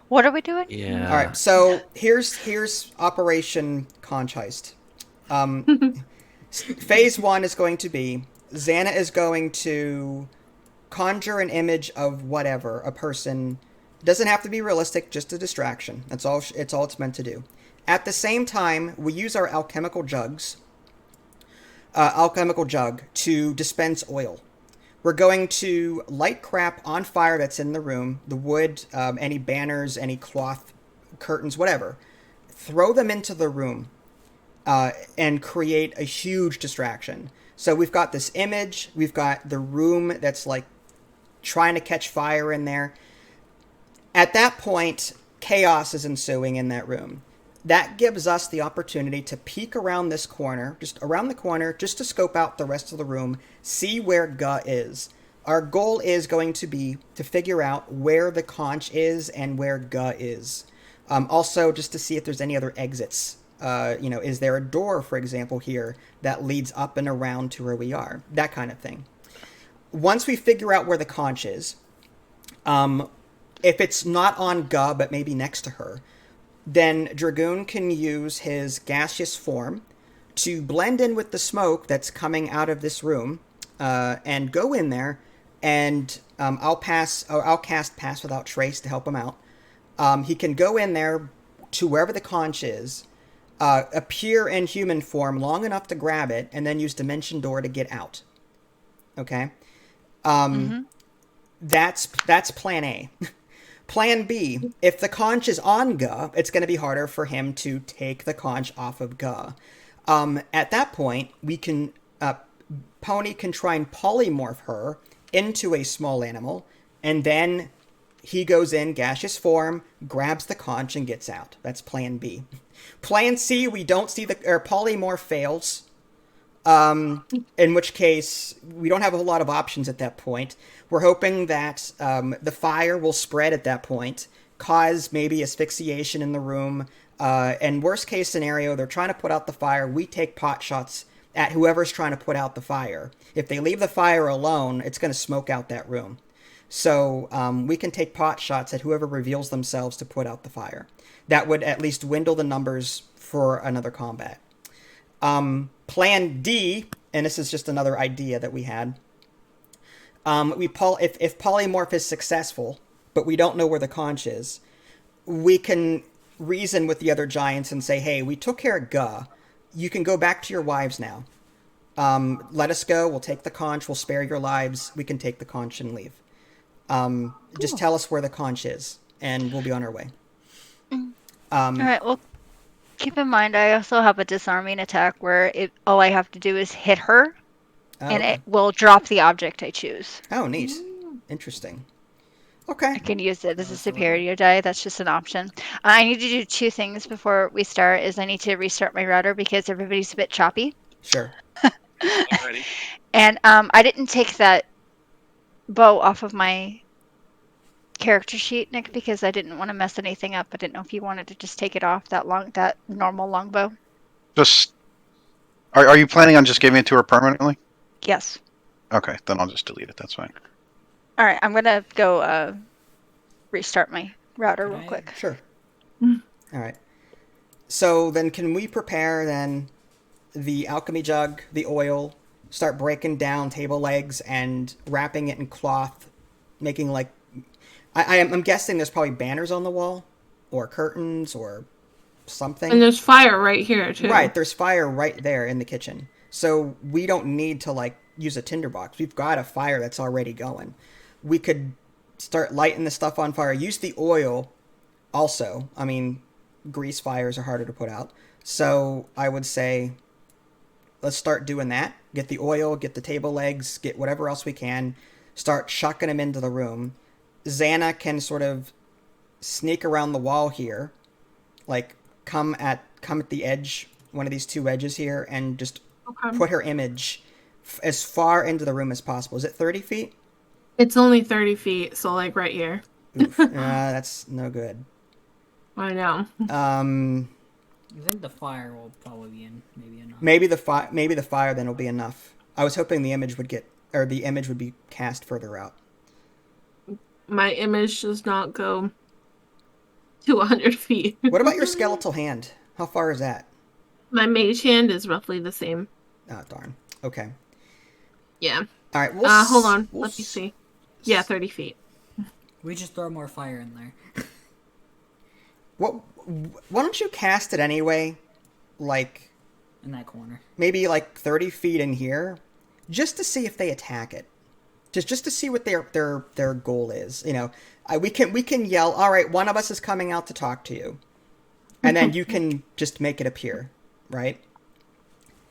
What are we doing? All Yeah. right, so here's Operation Conch Heist. Um, phase one is going to be Xana is going to conjure an image of whatever a person. Doesn't have to be realistic, just a distraction. That's all. It's all it's meant to do. At the same time, we use our alchemical jug to dispense oil. We're going to light crap on fire that's in the room, the wood, any banners, any cloth, curtains, whatever. Throw them into the room and create a huge distraction. So we've got this image, we've got the room that's like trying to catch fire in there. At that point, chaos is ensuing in that room. That gives us the opportunity to peek around this corner, just around the corner, just to scope out the rest of the room, see where Guh is. Our goal is going to be to figure out where the conch is and where Guh is. Also, just to see if there's any other exits. Is there a door, for example, here that leads up and around to where we are? That kind of thing. Once we figure out where the conch is, if it's not on Guh, but maybe next to her, then Dragoon can use his gaseous form to blend in with the smoke that's coming out of this room, and go in there, and I'll cast Pass Without Trace to help him out. He can go in there to wherever the conch is, appear in human form long enough to grab it, and then use Dimension Door to get out. Okay, that's Plan A. Plan B, if the conch is on Guh, it's going to be harder for him to take the conch off of Guh. At that point, Pony can try and polymorph her into a small animal, and then he goes in gaseous form, grabs the conch, and gets out. That's Plan B. Plan C, we don't see polymorph fails. In which case, we don't have a whole lot of options at that point. We're hoping that the fire will spread at that point, cause maybe asphyxiation in the room, and worst case scenario, they're trying to put out the fire. We take pot shots at whoever's trying to put out the fire. If they leave the fire alone, it's going to smoke out that room. So we can take pot shots at whoever reveals themselves to put out the fire. That would at least dwindle the numbers for another combat. Plan D, and this is just another idea that we had. If polymorph is successful, but we don't know where the conch is, we can reason with the other giants and say, "Hey, we took care of Guh. You can go back to your wives now. Let us go. We'll take the conch. We'll spare your lives. We can take the conch and leave. Just tell us where the conch is, and we'll be on our way." All right. Well, keep in mind, I also have a disarming attack where all I have to do is hit her, and Okay. it will drop the object I choose. Oh, neat. Interesting. Okay. I can use it as a superior die. That's just an option. I need to do two things before we start. I need to restart my router because everybody's a bit choppy. Sure. Alrighty. And I didn't take that bow off of my character sheet, Nick, because I didn't want to mess anything up. I didn't know if you wanted to just take it off, that normal longbow. Just are you planning on just giving it to her permanently? Yes. Okay, then I'll just delete it. That's fine. All right, I'm gonna go restart my router real quick. Sure. All right. So then, can we prepare then the alchemy jug, the oil, start breaking down table legs and wrapping it in cloth, making like I'm guessing there's probably banners on the wall, or curtains, or something. And there's fire right here too. Right, there's fire right there in the kitchen. So we don't need to like use a tinderbox. We've got a fire that's already going. We could start lighting the stuff on fire. Use the oil also. I mean, grease fires are harder to put out. So I would say let's start doing that. Get the oil, get the table legs, get whatever else we can. Start chucking them into the room. Xana can sort of sneak around the wall here, like come at the edge, one of these two edges here, and just put her image as far into the room as possible. Is it 30 feet? It's only 30 feet, so like right here. Oof. That's no good. I know. I think the fire will probably be enough. Maybe the fire then will be enough. I was hoping the image would be cast further out. My image does not go to 100 feet. What about your skeletal hand? How far is that? My mage hand is roughly the same. Oh, darn. Okay. Yeah. All right. Hold on. Let me see. Yeah, 30 feet. We just throw more fire in there. What? Why don't you cast it anyway? Like In that corner. maybe like 30 feet in here, just to see if they attack it. Just to see what their goal is. You know, we can yell. All right, one of us is coming out to talk to you, and then you can just make it appear, right?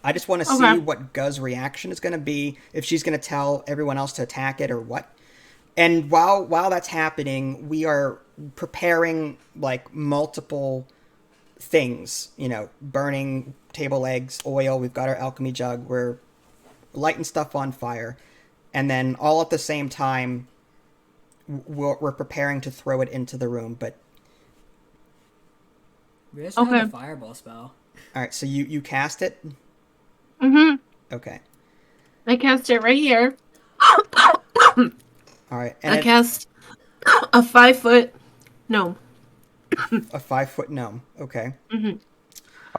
I just want to see what Guz's reaction is going to be, if she's going to tell everyone else to attack it or what. And while that's happening, we are preparing like multiple things, you know, burning table legs, oil. We've got our alchemy jug. We're lighting stuff on fire. And then all at the same time, we're preparing to throw it into the room. But We just have the fireball spell. all right, so you cast it? Mm-hmm. Okay. I cast it right here. All right. And I cast a 5-foot gnome. a 5-foot gnome. Okay. Mm-hmm.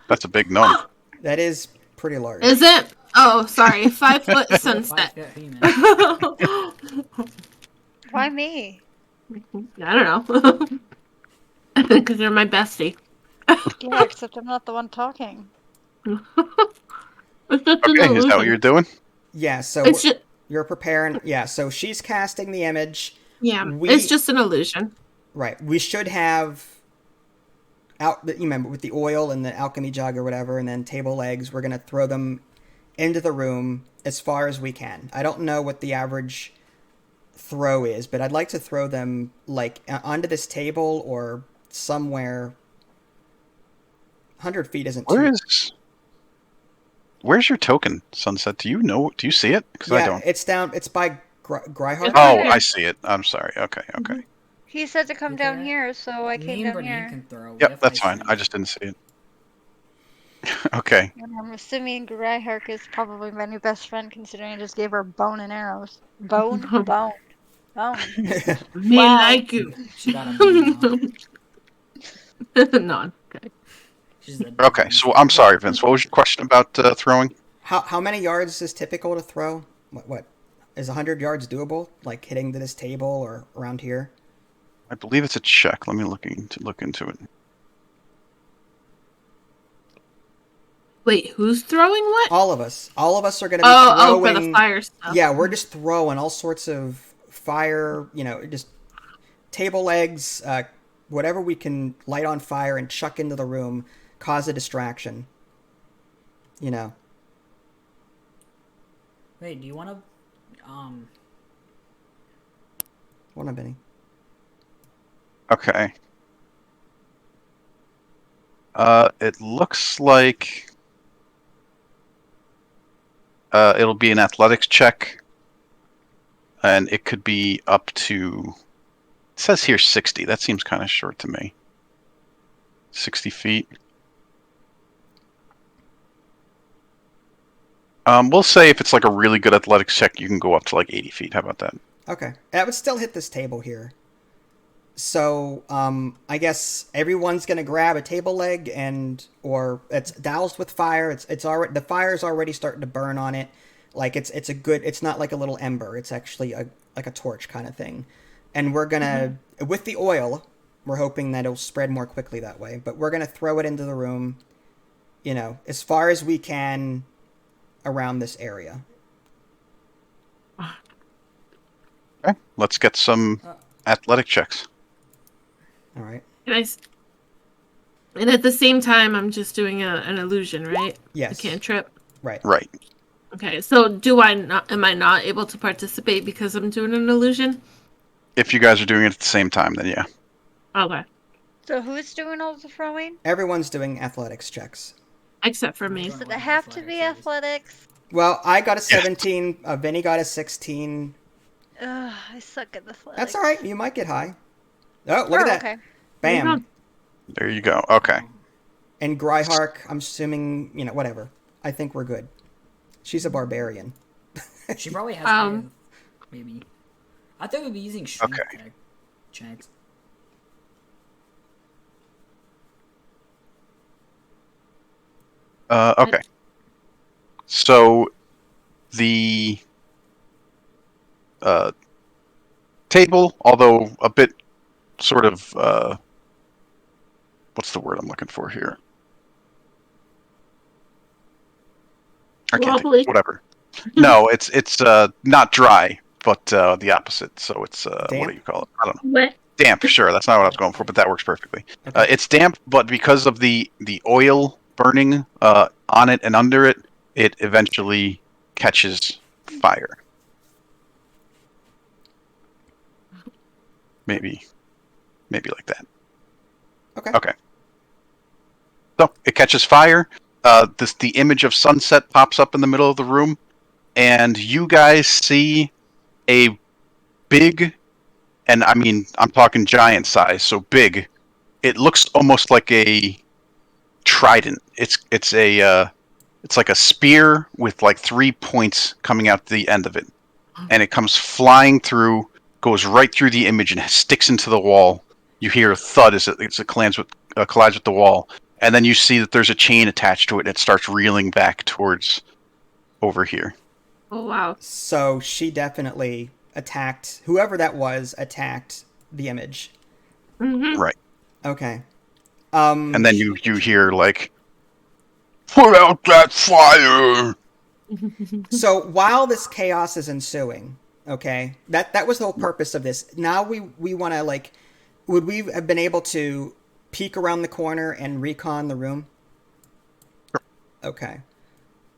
That's a big gnome. That is pretty large. Is it? Oh, sorry. 5-foot sunset. 5 feet female. Why me? I don't know. Because you're my bestie. Yeah, except I'm not the one talking. It's just an Okay, is that what illusion. you're doing? Yeah, so It's just, you're preparing. Yeah, so she's casting the image. yeah, We- it's just an illusion. Right. We should have out. You remember with the oil and the alchemy jug or whatever, and then table legs. We're gonna throw them into the room as far as we can. I don't know what the average throw is, but I'd like to throw them like onto this table or somewhere. 100 feet isn't too. Where's your token, Sunset? Do you know? Do you see it? Because I Yeah, don't. it's down. It's by Gryhard. Oh, I see it. I'm sorry. Okay. He said to come down here, so I Me came and down Brittany here. can throw. We Yep, have that's Heist fine. range. I just didn't see it. Okay. And I'm assuming Grudd is probably my new best friend, considering I just gave her bone and arrows. Bone? Bone. Bone. Me Wow. like you. She got a bone now. No, okay. She's the Okay. So I'm sorry, Vince. What was your question about throwing? How many yards is typical to throw? What is 100 yards doable? Like hitting to this table or around here? I believe it's a check. Let me look into it. Wait, who's throwing what? All of us are going to be Oh, throwing. for the fire stuff. Yeah, we're just throwing all sorts of fire. You know, just table legs, whatever we can light on fire and chuck into the room, cause a distraction. You know. Wait, do you want to? What am Benny? Okay. It looks like it'll be an athletics check, and it could be up to. It says here 60. That seems kind of short to me. 60 feet. We'll say if it's like a really good athletics check, you can go up to like 80 feet. How about that? Okay, that would still hit this table here. So, I guess everyone's gonna grab a table leg or it's doused with fire. It's already, the fire's already starting to burn on it. Like it's not like a little ember. It's actually like a torch kind of thing. And we're gonna, with the oil, we're hoping that it'll spread more quickly that way. But we're gonna throw it into the room, you know, as far as we can around this area. Okay, let's get some athletic checks. All right. And at the same time, I'm just doing an illusion, right? Yes. A cantrip. Right. Right. Okay, so am I not able to participate because I'm doing an illusion? If you guys are doing it at the same time, then yeah. Okay. So who's doing all the throwing? Everyone's doing athletics checks. Except for me. So they have to be athletics. Well, I got a 17. Vinny got a 16. Ugh, I suck at athletics. That's all right. You might get high. Oh, look at that. Okay. Bam. There you go. Okay. And Gryhark, I'm assuming, you know, whatever. I think we're good. She's a barbarian. She probably has maybe. I thought we'd be using strength checks. Okay. So the table, although a bit sort of what's the word I'm looking for here? I can't think. Wobbly. Whatever. No, it's not dry, but the opposite. So it's what Damp? do you call it? I don't know. Wet. Damp. Sure, that's not what I was going for, but that works perfectly. Okay. It's damp, but because of the oil burning on it and under it, it eventually catches fire. Maybe like that. Okay. Okay. So it catches fire. The image of sunset pops up in the middle of the room, and you guys see a big, and I mean I'm talking giant size, so big. It looks almost like a trident. It's like a spear with like 3 points coming out the end of it, and it comes flying through, goes right through the image and sticks into the wall. You hear a thud as it collides with the wall, and then you see that there's a chain attached to it, and it starts reeling back towards over here. Oh wow. So she definitely attacked, whoever that was, attacked the image. Mm-hmm. Right. Okay. And then you hear like, put out that fire. So while this chaos is ensuing, okay, that was the whole purpose of this. Now we want to, like, would we have been able to peek around the corner and recon the room? Sure. Okay.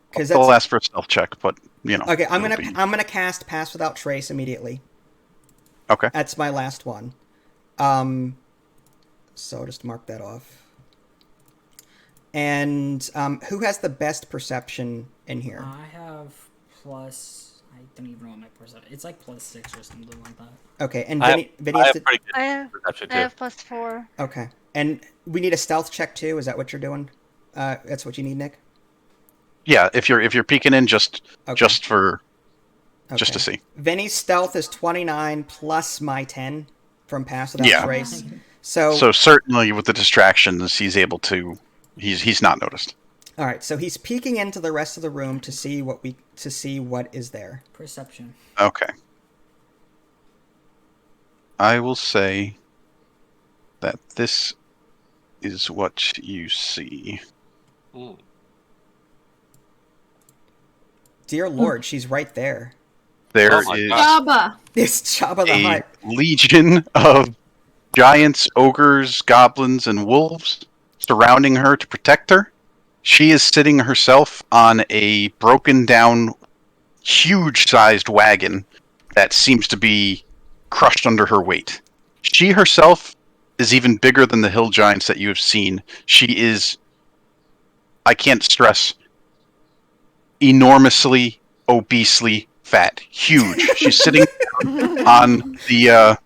Because I'll ask for a stealth check, but you know. Okay, I'm gonna cast Pass Without Trace immediately. Okay. That's my last one. So just mark that off. And who has the best perception in here? I have plus. I don't even know what my perception. It's like +6 or something like that. Okay, and I Vinny have has to... pretty good I have, perception I too. have +4. Okay, and we need a stealth check too. Is that what you're doing? That's what you need, Nick. Yeah, if you're peeking in just Okay. just to Okay. see. Vinny's stealth is 29 plus my 10 from Pass Without Yeah. Trace. So So certainly with the distractions, he's able to. He's not noticed. all right, so he's peeking into the rest of the room to see what is there. Perception. Okay. I will say that this is what you see. Ooh. Dear Lord, she's right there. There Oh my is God. Jabba. It's Jabba the a Hutt. legion of giants, ogres, goblins, and wolves surrounding her to protect her. She is sitting herself on a broken down, huge-sized wagon that seems to be crushed under her weight. She herself is even bigger than the hill giants that you have seen. She is, I can't stress, enormously, obesely fat. Huge. She's sitting on the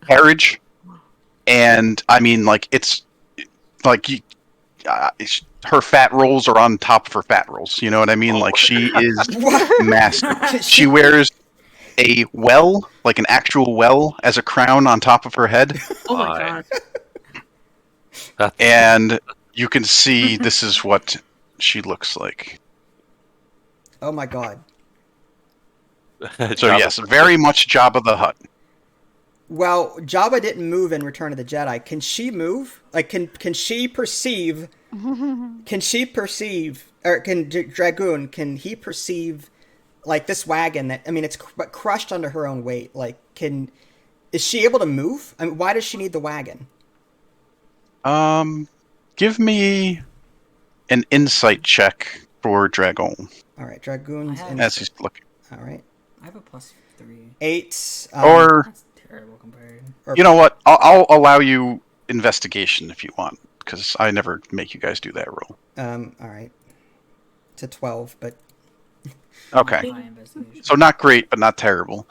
carriage, and I mean, like, it's like her fat rolls are on top of her fat rolls. You know what I mean? Like, she is massive. She wears a well, like an actual well, as a crown on top of her head, Oh my My. god. That's, and you can see this is what she looks like. Oh my God. So yes, very much Jabba the Hutt. Well, Jabba didn't move in Return of the Jedi. Can she move? Like, can she perceive? Can she perceive? Or can Dragoon? Can he perceive? Like this wagon that, I mean, it's crushed under her own weight. Like, is she able to move? I mean, why does she need the wagon? Give me an insight check for Dragon All right, Dragoon's I have- in. as he's looking. All right, I have a +3. 8. Or That's terrible compared. you know what? I'll allow you investigation if you want, because I never make you guys do that roll. all right, to 12, but Okay. High investigation. So not great, but not terrible.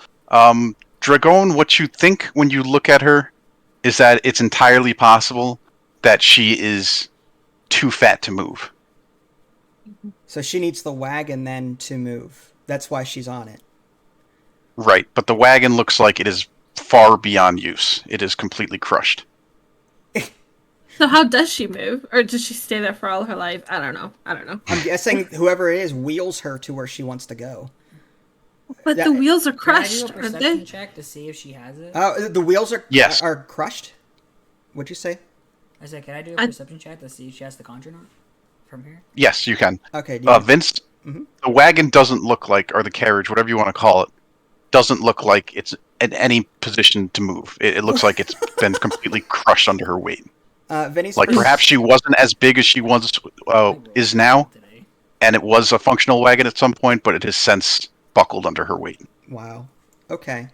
Dragon, what you think when you look at her is that it's entirely possible that she is too fat to move. so she needs the wagon then to move. That's why she's on it. Right, but the wagon looks like it is far beyond use. It is completely crushed. So how does she move? Or does she stay there for all her life? I don't know. I'm guessing whoever it is wheels her to where she wants to go. But Yeah. the wheels are Can I do a crushed, aren't perception they? check to see if she has it? Oh, the wheels are Yes. are crushed. What'd you say? I said, can I do a I- perception check to see if she has the conch or not? From here? Yes, you can. Okay. Do you want- Vince, Mhm. the wagon doesn't look like, or the carriage, whatever you want to call it, doesn't look like it's in any position to move. It looks like it's been completely crushed under her weight. Vinny's Like perhaps she wasn't as big as she was is now, Today. and it was a functional wagon at some point, but it has since buckled under her weight. Wow. Okay.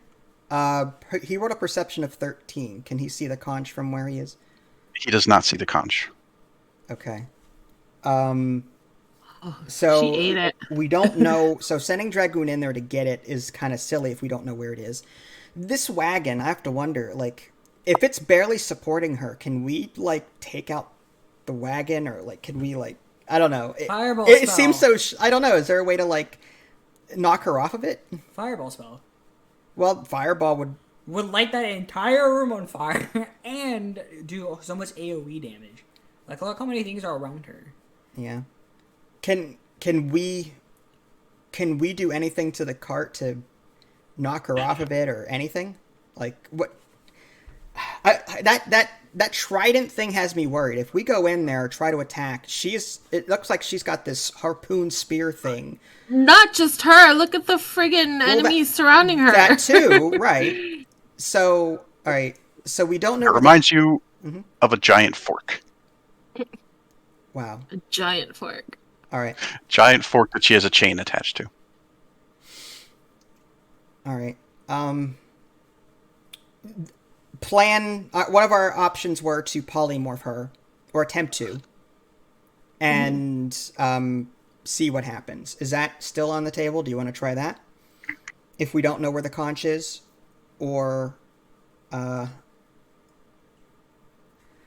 He rolled a perception of 13. Can he see the conch from where he is? He does not see the conch. Okay. So She ate it. we don't know. So sending Dragoon in there to get it is kind of silly if we don't know where it is. This wagon, I have to wonder, like, if it's barely supporting her, can we like take out the wagon, or like, can we like, I don't know. Fireball It spell. seems so. I don't know. Is there a way to like knock her off of it? Fireball spell. Well, fireball would. Light that entire room on fire and do so much AoE damage. Like, look how many things are around her. Yeah. Can we do anything to the cart to knock her off of it or anything? Like what? That trident thing has me worried. If we go in there try to attack, it looks like she's got this harpoon spear thing. Not just her. Look at the friggin' enemies surrounding her. That too, right? So, all right. So we don't know. It reminds you of a giant fork. Wow. A giant fork. All right. Giant fork that she has a chain attached to. All right. Plan. One of our options were to polymorph her, or attempt to, and see what happens. Is that still on the table? Do you want to try that? If we don't know where the conch is, or My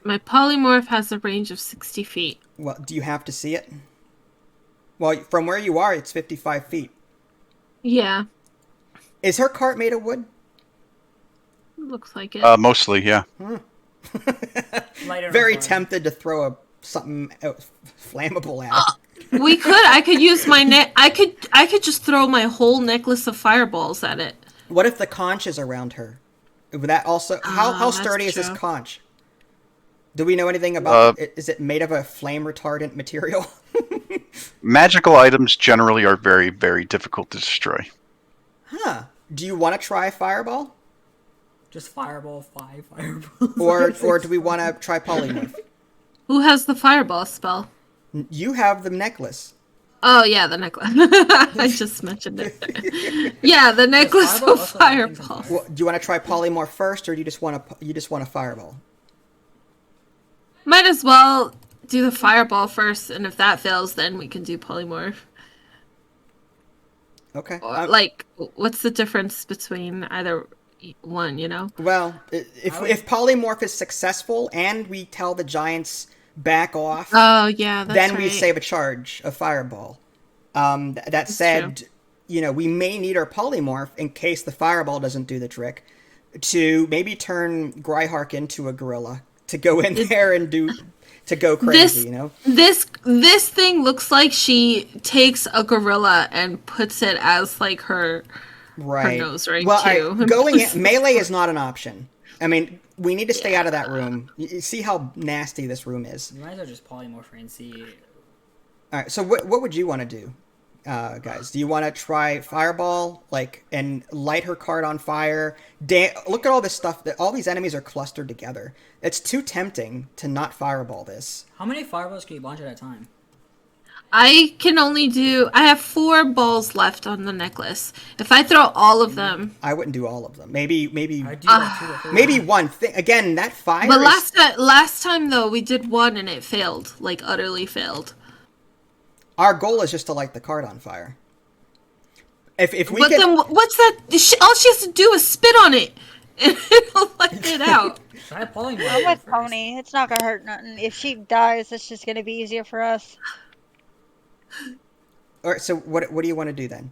polymorph has a range of 60 feet. well, do you have to see it? Well, from where you are, it's 55 feet. Yeah, Is her cart made of wood? looks like it. Mostly, yeah. Light it on Very fire. tempted to throw something flammable at it. We could. I could use my net. I could just throw my whole necklace of fireballs at it. What if the conch is around her? Would that also? How that's sturdy is this true. conch? Do we know anything about? Is it made of a flame retardant material? Magical items generally are very, very difficult to destroy. Huh. Do you want to try fireball, Just fireball 5 fireballs. or do we want to try polymorph? Who has the fireball spell? You have the necklace. Oh yeah, the necklace. I just mentioned it. Yeah, the necklace fireball of also light things on fireballs. fire? Well, do you want to try polymorph first, or do you just want a fireball? Might as well do the fireball first, and if that fails, then we can do polymorph. Okay. Or, like, what's the difference between either one? You know? Well, if polymorph is successful and we tell the giants back off, Oh yeah, that's then right. we save a charge of fireball. That said, we may need our polymorph in case the fireball doesn't do the trick, to maybe turn Gryhark into a gorilla to go in there and go crazy. This thing looks like she takes a gorilla and puts it as like her Right. nose ring, well, too. going in, melee is not an option. I mean, we need to stay out of that room. You see how nasty this room is. You might as well just polymorph her and see. All right. So what would you want to do, guys? Do you want to try fireball, and light her cart on fire? Look at all this stuff. All these enemies are clustered together. It's too tempting to not fireball this. How many fireballs can you launch at a time? I have 4 balls left on the necklace. If I throw all of them, I wouldn't do all of them. Maybe I do like 2 to 3. maybe one thing. Again, that fire. but is- last time though we did one and it failed, like utterly failed. Our goal is just to light the cart on fire. If we But get then what's that? All she has to do is spit on it, and it'll light it out. Try polymorph. I'm with first. Pony. It's not gonna hurt nothing. If she dies, it's just gonna be easier for us. all right, so what do you want to do then?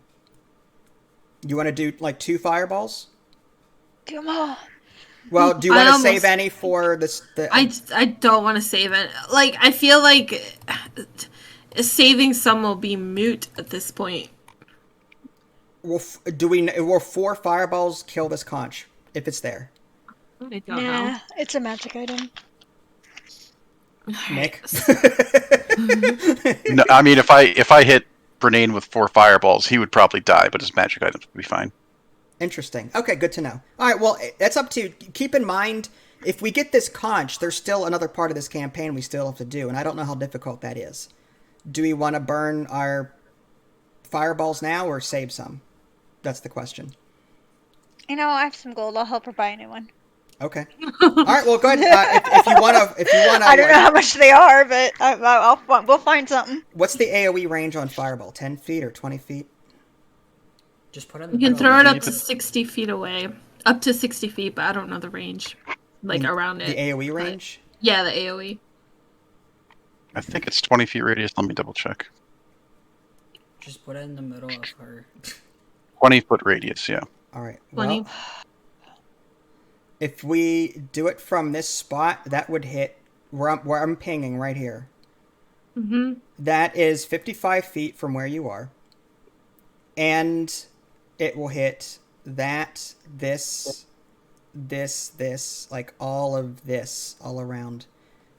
You want to do like 2 fireballs? Come on. Well, do you I want to almost- save any for this? I don't want to save it. Like, I feel like saving some will be moot at this point. Will 4 fireballs kill this conch if it's there? I don't know. Nah, it's a magic item. Nick. No, I mean, if I hit Bernane with 4 fireballs, he would probably die, but his magic items would be fine. Interesting. Okay, good to know. All right, well, that's up to you. Keep in mind, if we get this conch, there's still another part of this campaign we still have to do, and I don't know how difficult that is. Do we want to burn our fireballs now or save some? That's the question. You know, I have some gold. I'll help her buy a new one. Okay. All right. Well, go ahead. If you want to, I don't know how much they are, but we'll find something. What's the AOE range on fireball? 10 feet or 20 feet? Just put it in the You can middle. throw it up to 60 feet away. Up to 60 feet, but I don't know the range. Like, around The it. AOE range? Yeah, the AoE. I think it's 20 feet radius. Let me double check. Just put it in the middle of her. 20-foot radius, yeah. All right. 20. Well, if we do it from this spot, that would hit where I'm pinging right here. Mm-hmm. That is 55 feet from where you are. And it will hit that, this, like all of this all around.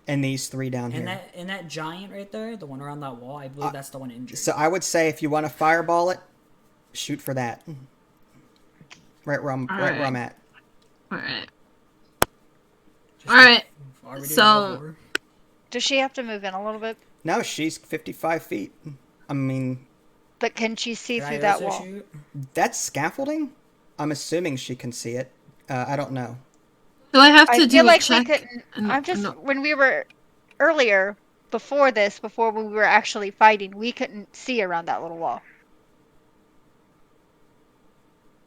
And these 3 down here. And that giant right there, the one around that wall, I believe that's the one injured. So I would say if you want to fireball it, shoot for that. Right where I'm at. Alright. Just Alright. already So- over. Does she have to move in a little bit? No, she's 55 feet. I mean, But can she see Can through I that also wall? shoot? that's scaffolding? I'm assuming she can see it. I don't know. Do I have to I do feel a like check? we couldn't. And- I'm just no. when we were earlier before we were actually fighting, we couldn't see around that little wall.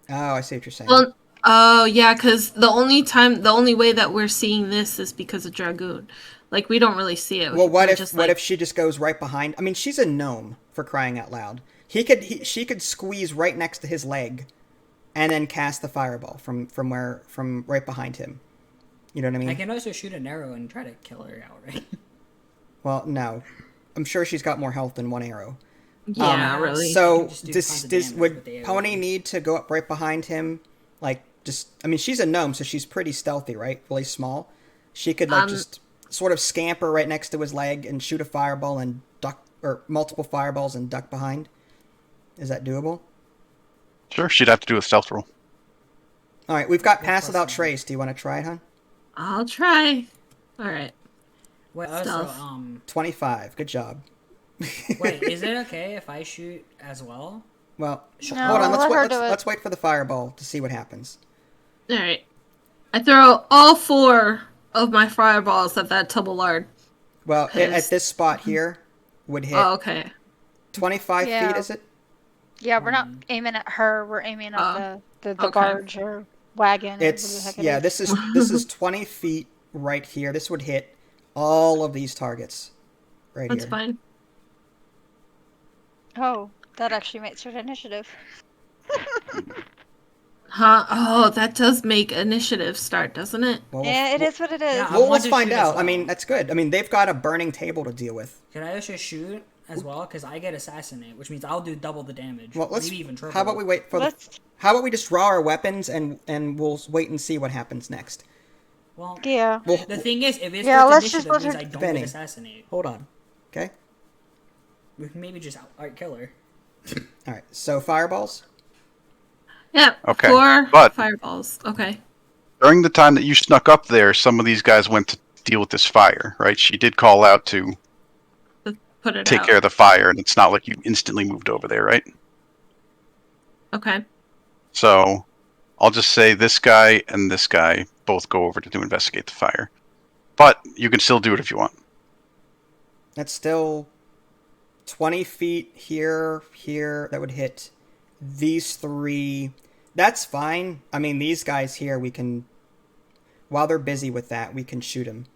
Oh, I see what you're saying. Well, oh yeah, because the only way that we're seeing this is because of Dragoon. Like, we don't really see it. Well, what We're if just what like- if she just goes right behind? I mean, she's a gnome, for crying out loud. She could squeeze right next to his leg, and then cast the fireball from right behind him. You know what I mean? I can also shoot an arrow and try to kill her outright. Well, no, I'm sure she's got more health than one arrow. Yeah, really. So can just do does tons of does damage would with the Pony AoE. need to go up right behind him? Like, just I mean, she's a gnome, so she's pretty stealthy, right? Really small. She could like just sort of scamper right next to his leg and shoot a fireball and duck, or multiple fireballs and duck behind. Is that doable? Sure, she'd have to do a stealth roll. All right, we've got pass plus without one. trace. Do you want to try it, hon? I'll try. Alright. Wait, also, Stealth. 25. Good job. wait, is it okay if I shoot as well? Well, No, hold on. let her do it. Let's wait for the fireball to see what happens. Alright. I throw all 4 of my fireballs at that Tubbelard. Well, Yes. at this spot here would hit Oh, okay. 25 Yeah. feet. Is it? Yeah, we're not aiming at her. We're aiming at the okay. barge or wagon. Or whatever the It's heck it yeah. is. This is 20 feet right here. This would hit all of these targets right That's here. fine. Oh, that actually makes it initiative. Huh? Oh, that does make initiative start, doesn't it? Well, Yeah, it is what it is. Yeah, I Well, want let's to find shoot as out. I well. mean, that's good. I mean, they've got a burning table to deal with. Can I also shoot as well? Because I get assassinate, which means I'll do double the damage. Well, let's. maybe even triple. How about we wait for the? Let's. How about we just draw our weapons and we'll wait and see what happens next. Well, Yeah. Well, the thing is, if it's Yeah, with let's just initiative, let means her- I don't Benny. get assassinate. hold on. Okay. We can maybe just outright kill her. All right. So fireballs. Yep. Okay, 4 but- fireballs. Okay. During the time that you snuck up there, some of these guys went to deal with this fire, right? She did call out to Put it take out. care of the fire, and it's not like you instantly moved over there, right? Okay. So I'll just say this guy and this guy both go over to investigate the fire. But you can still do it if you want. That's still 20 feet here, here. That would hit these 3. That's fine. I mean, these guys here, we can, while they're busy with that, we can shoot them.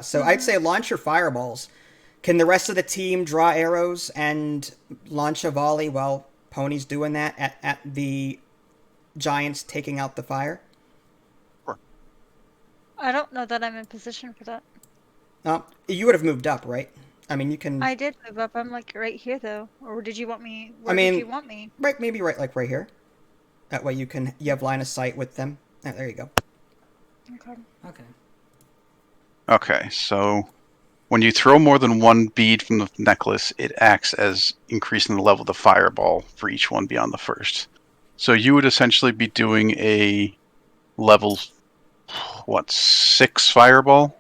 So I'd say launch your fireballs. Can the rest of the team draw arrows and launch a volley while Pony's doing that at the giants taking out the fire? Sure. I don't know that I'm in position for that. You would have moved up, right? I mean, you can. I did move up. I'm like right here though. Or did you want me? I Where did you mean, want me? right, maybe right here. That way you have line of sight with them. Ah, there you go. Okay. Okay. Okay, so when you throw more than one bead from the necklace, it acts as increasing the level of the fireball for each one beyond the first. So you would essentially be doing a level, 6 fireball?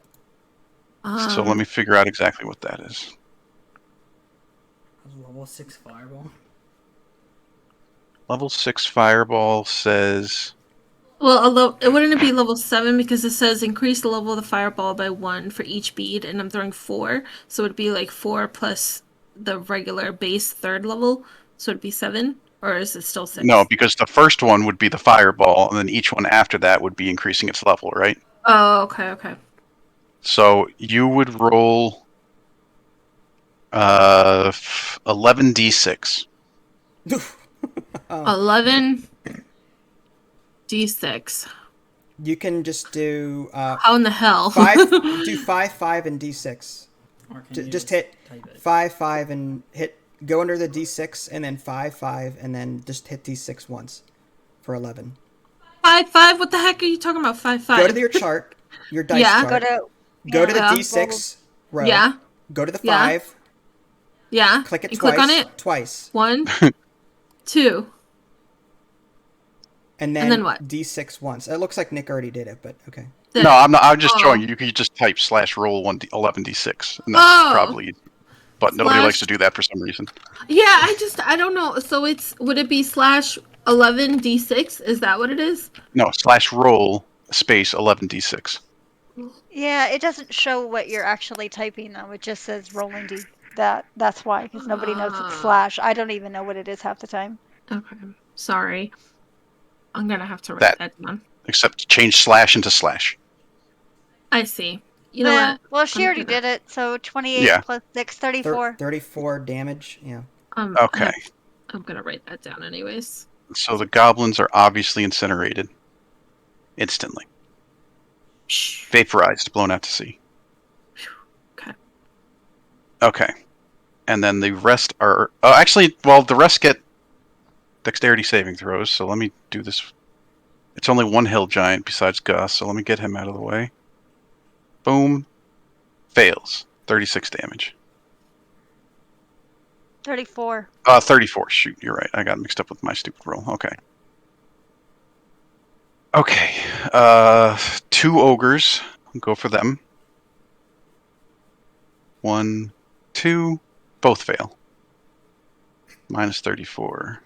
So let me figure out exactly what that is. That was level 6 fireball. Level 6 fireball says... Well, wouldn't it be level 7 because it says increase the level of the fireball by 1 for each bead, and I'm throwing 4, so it'd be like 4 plus the regular base 3rd level, so it'd be 7, or is it still 6? No, because the first one would be the fireball, and then each one after that would be increasing its level, right? Oh, okay. So you would roll 11d6. 11 d6. You can just do How in the hell? 5. Do 5, 5, and d6. Or can you Just hit type it? 5, 5, and hit. Go under the d6, and then 5, 5, and then just hit d6 once for 11. 5. What the heck are you talking about? 5. Go to your chart, your dice Yeah. chart. Go to the yeah. d6 row. Yeah. Go to the Yeah. 5. Yeah. Click it and twice. Click on it. Twice. 1, 2. And And then what? d6 once. It looks like Nick already did it, but okay. No, I'm not. I'm just Oh. showing you. You could just type /roll 11d6, and that's probably. But nobody likes to do that for some reason. Yeah, I don't know. So would it be /11d6? Is that what it is? No, /roll space 11d6. Yeah, it doesn't show what you're actually typing though. It just says rolling D. That's why, because nobody knows it's slash. I don't even know what it is half the time. Okay. Sorry. I'm gonna have to write that down. Except change slash into slash. I see. You know Yeah, what? well, she already did it. So 28 Yeah. plus 6, 34. 34 damage. Yeah. Okay. I'm gonna write that down anyways. So the goblins are obviously incinerated. Instantly. Vaporized, blown out to sea. Okay. Okay. And then the rest are... Oh, actually, well, the rest get dexterity saving throws, so let me do this. It's only one hill giant besides Gus, so let me get him out of the way. Boom. Fails. 36 damage. 34. 34. Shoot, you're right. I got mixed up with my stupid roll. Okay. Okay. 2 ogres. Go for them. 1, 2. Both fail. Minus 34.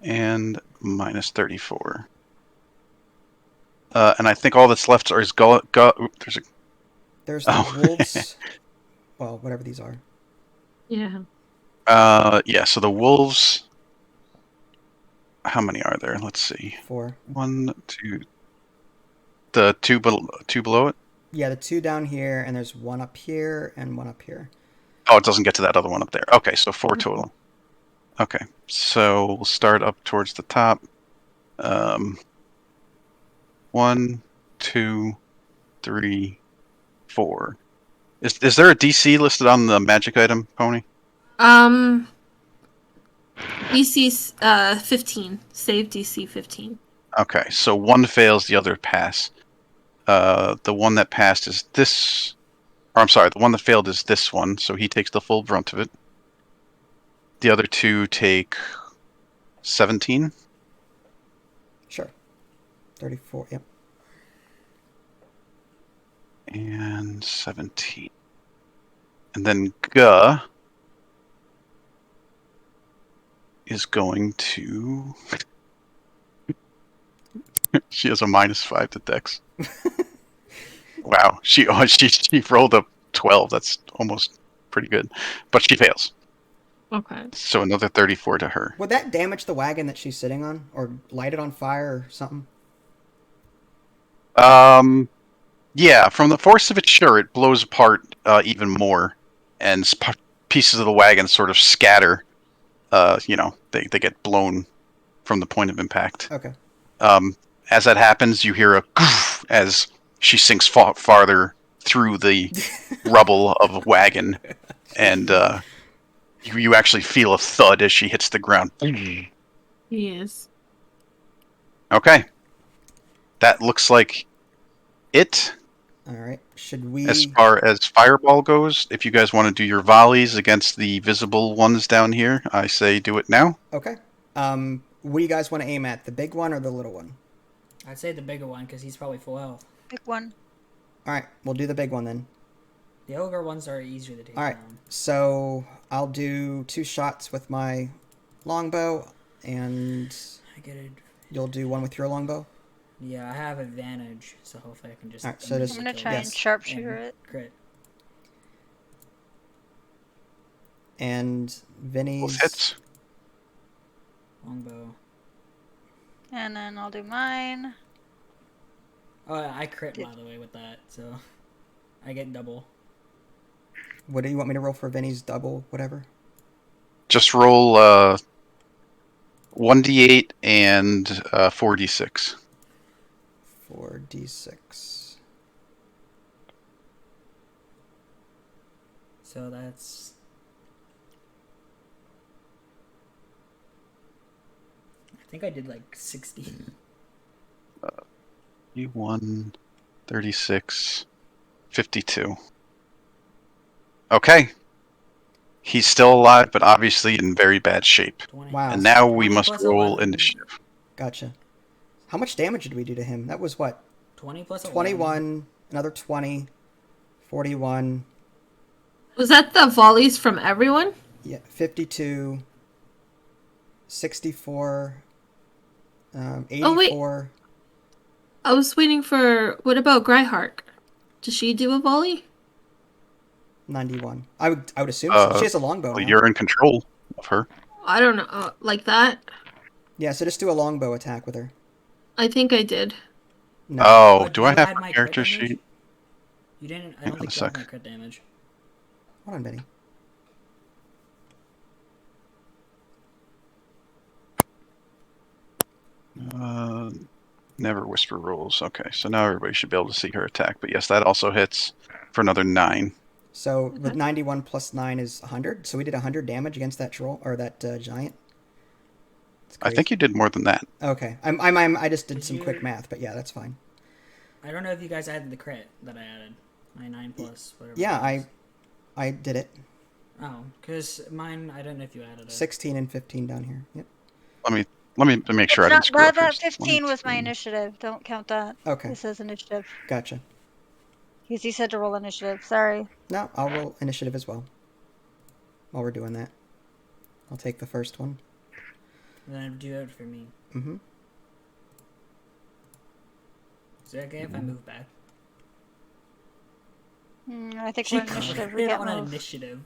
And minus 34. And I think all that's left is There's the wolves. Well, whatever these are. Yeah. Yeah, so the wolves... How many are there? Let's see. 4. 1, 2... The two below it? Yeah, the 2 down here, and there's 1 up here, and 1 up here. Oh, it doesn't get to that other one up there. Okay, so 4 total. Okay, so we'll start up towards the top. 1, 2, 3, 4. Is there a DC listed on the magic item, Pony? DC 15. Save DC 15. Okay, so 1 fails, the other pass. The one that passed is this... Or I'm sorry, the one that failed is this one, so he takes the full brunt of it. The other 2 take 17. Sure. 34, yep. And 17. And then Guh is going to... She has a -5 to Dex. Wow, she rolled a 12. That's almost pretty good, but she fails. Okay. So another 34 to her. Would that damage the wagon that she's sitting on, or light it on fire, or something? Yeah, from the force of it, sure, it blows apart even more, and pieces of the wagon sort of scatter. They get blown from the point of impact. Okay. As that happens, you hear a as she sinks farther through the rubble of a wagon, and you actually feel a thud as she hits the ground. He is. Okay. That looks like it. All right. Should we? As far as fireball goes, if you guys want to do your volleys against the visible ones down here, I say do it now. Okay. What do you guys want to aim at? The big one or the little one? I'd say the bigger one because he's probably full health. Big one. All right. We'll do the big one then. The ogre ones are easier to take All right. down. So I'll do 2 shots with my longbow, and I get it. you'll do 1 with your longbow. Yeah, I have advantage, so hopefully I can just. Alright, so just- I'm gonna try Yes. and sharpshooter it. Crit. And Vinny's. Both hits. Longbow. And then I'll do mine. Oh, I crit by the way with that, so I get double. What do you want me to roll for Vinny's double, whatever? Just roll 1d8 and 4d6. 4d6. So that's. I think I did like 60. You 36, 52. Okay. He's still alive, but obviously in very bad shape. 20. Wow. And now we 20 must plus roll 11. initiative. Gotcha. How much damage did we do to him? That was what? 20 plus 11. 21, another 20, 41, Was that the volleys from everyone? yeah, 52, 64, 84. I was waiting for. What about Gryhark? Does she do a volley? 91. I would assume she has a longbow Well, now. you're in control of her. I don't know. Like that? Yeah, so just do a longbow attack with her. I think I did. No. Oh, But do I you have had my my character crit damage? sheet? You didn't. I Hang don't on think a you have sec. my crit damage. Hold on, Vinny. Never whisper rules. Okay, so now everybody should be able to see her attack. But yes, that also hits for another 9. So with 91 plus 9 is 100. So we did 100 damage against that troll or that giant. It's I crazy. think you did more than that. Okay, I just did Did some you- quick math, but yeah, that's fine. I don't know if you guys added the crit that I added. My 9 plus whatever. Yeah, it was. I did it. Oh, because mine. I don't know if you added it. 16 and 15 down here. Yep. Let me make sure I didn't screw up. That first. 15 was my 22. initiative. Don't count that. Okay, This is initiative. gotcha. Because you said to roll initiative. Sorry. No, I'll roll initiative as well. While we're doing that, I'll take the first one. Then do it for me. Mm-hmm. Is it okay if I move back? I think She we're initiative. We crit can't on an move. initiative.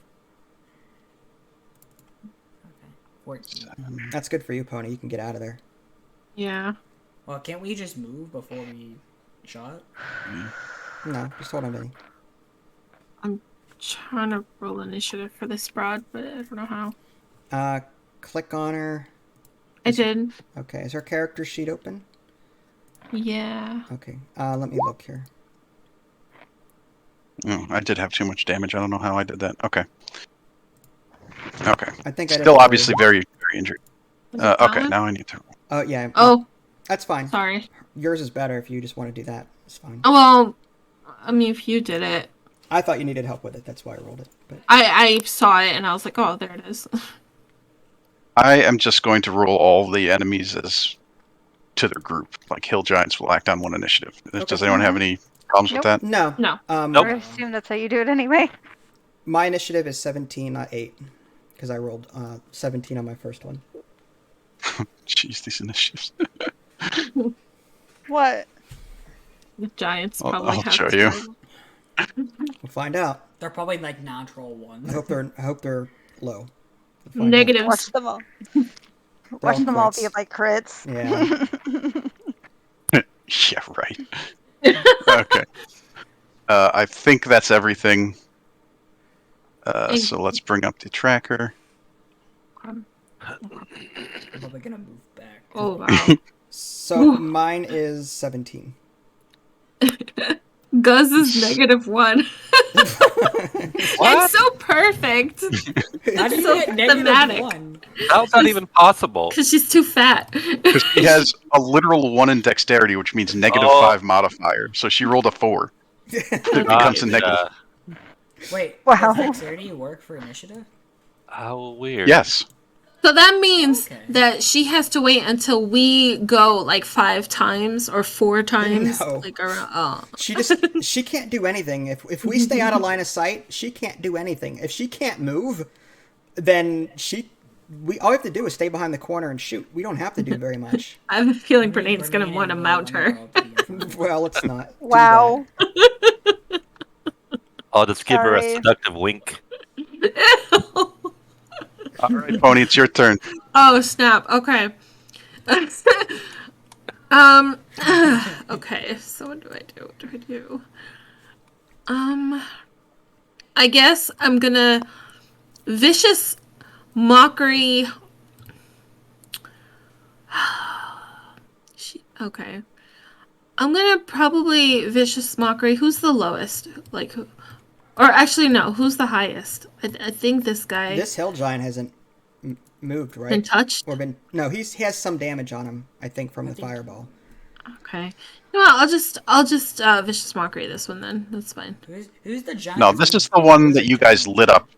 Okay. 14. That's good for you, Pony. You can get out of there. Yeah. Well, can't we just move before we shot? No, just hold on, Vinny. Trying to roll initiative for this broad, but I don't know how. Click on her. I did. Okay, is her character sheet open? Yeah. Okay, let me look here. Oh, I did have too much damage. I don't know how I did that. Okay. Okay. I think I did Still it obviously very, very injured. Was it Okay, Donna? now I need to. Oh, yeah. Oh, That's fine. sorry. Yours is better if you just want to do that. It's fine. Oh, well, I mean, if you did it, I thought you needed help with it. That's why I rolled it. But I saw it and I was like, oh, there it is. I am just going to roll all the enemies as to their group. Like hill giants will act on one initiative. Does anyone have any problems with that? no. No. Nope. I assume that's how you do it anyway. My initiative is 17, not 8. Because I rolled 17 on my first one. Jeez, these initiatives. What? The Giants I'll probably have show to- you. We'll find out. They're probably like natural I ones. hope they're low. We'll find out. Negatives. Watch them all. They're Watch all them all crits. be like crits. Yeah. Yeah, right. Okay. I think that's everything. So let's bring up the tracker. I'm probably gonna move back. Oh, wow. So mine is 17. Guz is -1. What? It's so perfect. How do you so get thematic. -1? How's that even possible? Because she's too fat. Because she has a literal 1 in dexterity, which means -5 modifier. So she rolled a 4. It becomes a negative. Wait, Wow. does dexterity work for initiative? How weird. Yes. So that means Okay. that she has to wait until we go like 5 times or 4 times. No. Like around. Oh. She can't do anything. If we stay out of line of sight, she can't do anything. If she can't move, then all we have to do is stay behind the corner and shoot. We don't have to do very much. I have a feeling I mean, Bernine's gonna Bernine want to and mount Will her. will be in front. Well, let's not. do Wow. I'll just give her a Sorry. seductive wink. All right, Pony, it's your turn. Oh snap! Okay. Okay. So what do I do? What do I do? I guess I'm gonna vicious mockery. Okay. I'm gonna probably vicious mockery. Who's the lowest? Like, who? Or actually, no. Who's the highest? I think this guy. This hill giant hasn't moved, right? Been touched. Or been? No, he has some damage on him. I think from the fireball. Okay. No, I'll just vicious mockery this one then. That's fine. Who's the giant? No, this is the one that you guys lit up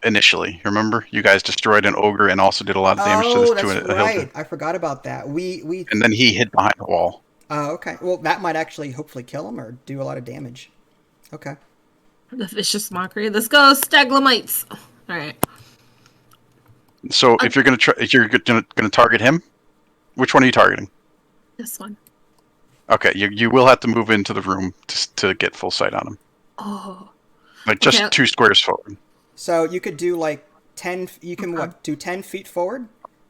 initially. Remember? You guys destroyed an ogre and also did a lot of damage to Oh, this that's to a hill right. giant. I forgot about that. We. And then he hid behind the wall. Oh, okay. Well, that might actually hopefully kill him or do a lot of damage. Okay. The vicious mockery. Let's go, staglamites. All right. So if you're gonna target him, which one are you targeting? This one. Okay, you will have to move into the room to get full sight on him. Oh. Like just Okay. 2 squares forward. So you could do like 10. You can do 10 feet forward,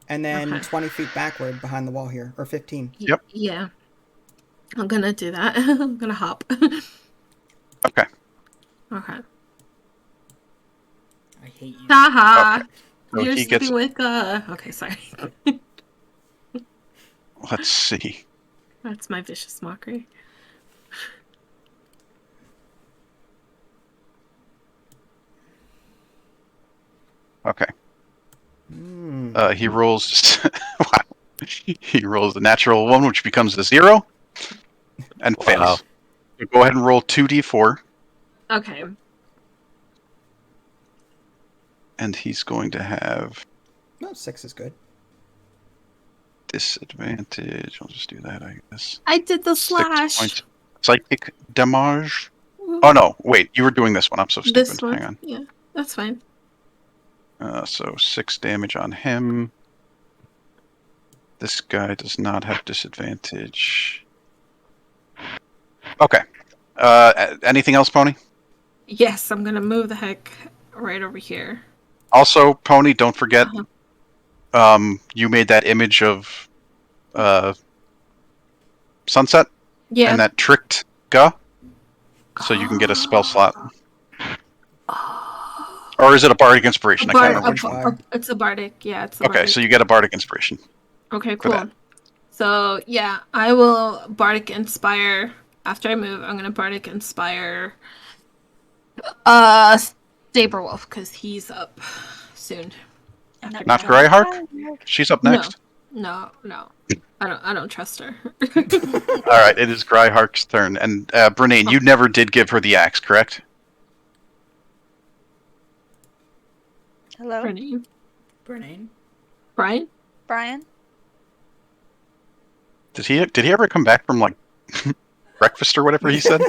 and then Okay. 20 feet backward behind the wall here, or 15. Yep. Yeah. I'm gonna do that. I'm gonna hop. Okay. Okay. I hate you. Haha. So You're he sleeping gets. with Okay, sorry. Let's see. That's my vicious mockery. Okay. Mm. He rolls. Wow. He rolls the natural 1, which becomes a 0, and Wow. fails. So go ahead and roll 2d4, Okay. and he's going to have No, 6 is good. disadvantage. I'll just do that, I guess. I did the 6 slash. points psychic damage. Oh no! Wait, you were doing this one. I'm so stupid. This one. Hang on. Yeah, that's fine. So 6 damage on him. This guy does not have disadvantage. Okay. Anything else, Pony? Yes, I'm gonna move the heck right over here. Also, Pony, don't forget. Uh-huh. You made that image of Sunset Yeah. and that tricked Ga, so you can get a spell slot. Or is it a bardic inspiration? I can't remember which one. It's a bardic. Yeah, it's a Okay, bardic. so you get a bardic inspiration. Okay, for that. cool. So yeah, I will bardic inspire. After I move, I'm gonna bardic inspire Saberwolf because he's up soon. After Not me. Greyhark? She's up next. No. I don't trust her. All right, it is Greyhark's turn, and Brenane, you never did give her the axe, correct? Hello, Bernine. Bernine. Brian? Brian. Did he ever come back from like breakfast or whatever he said?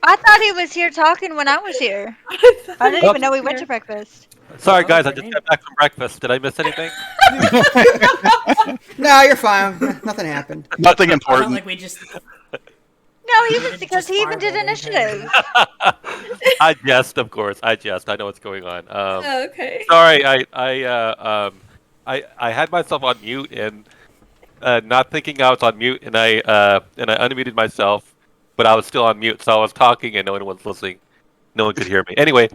I thought he was here talking when I was here. I didn't even know we went to breakfast. Sorry, Oh, guys, I just Bernine. got back from breakfast. Did I miss anything? No, you're fine. Nothing happened. Nothing I felt important. like we just. No, he Just was because he even did fireball initiative. I jest, of course. I jest. I know what's going on. Okay. Sorry, I had myself on mute and not thinking I was on mute, and I unmuted myself, but I was still on mute, so I was talking and no one was listening. No one could hear me. Anyway,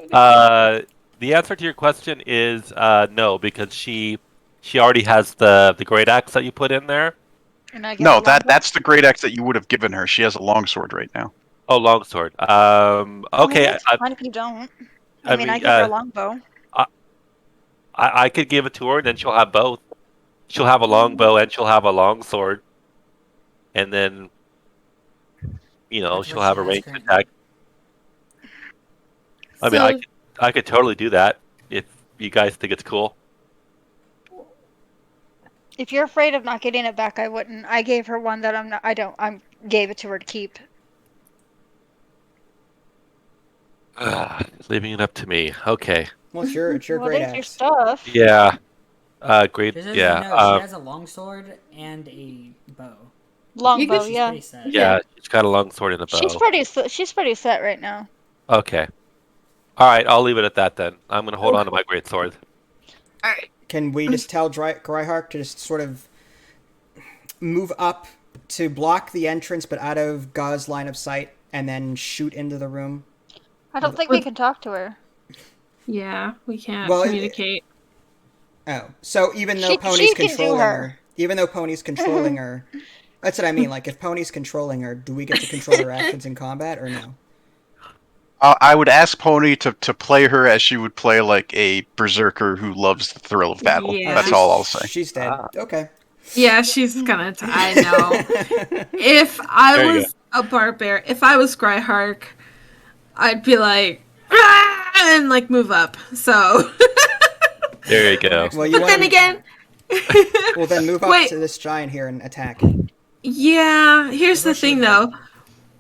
the answer to your question is no, because she already has the great axe that you put in there, And I get No, the longbow? that's the great axe that you would have given her. She has a longsword right now. Oh, longsword. I mean, Okay. that's fine if you don't. I I mean, give her a longbow. I could give it to her, and then she'll have both. She'll have a longbow and she'll have a longsword, and then That's she'll what she have a has ranged currently. attack. I mean, So I could totally do that if you guys think it's cool. If you're afraid of not getting it back, I wouldn't. I gave her one that I'm not. I don't. I gave it to her to keep. Leaving it up to me. Okay. Well, it's your Well, great it is your axe. stuff. Yeah. Great. Just as Yeah. you know, she has a longsword and a bow. Longbow, She's yeah. pretty set. Yeah. She's got a longsword and a She's bow. pretty set right now. Okay. All right. I'll leave it at that then. I'm gonna hold on to my great sword. All right. Can we just tell Gryhark to just sort of move up to block the entrance, but out of Gau's line of sight, and then shoot into the room? I don't think we can talk to her. yeah, we can't Well, communicate. Oh, so even though She Pony's can do controlling her. her, even though Pony's controlling her, that's what I mean. Like, if Pony's controlling her, do we get to control her actions in combat or no? I would ask Pony to play her as she would play like a berserker who loves the thrill of battle. Yeah. That's all I'll say. She's dead. Okay. Yeah, she's gonna. I know. If I There you was a barbarian, if I was Gryhark, I'd be like, "Ah!" and like move up. So, There you go. Well, you but want then again, well, then move up Wait. to this giant here and attack. yeah. Here's the thing, though.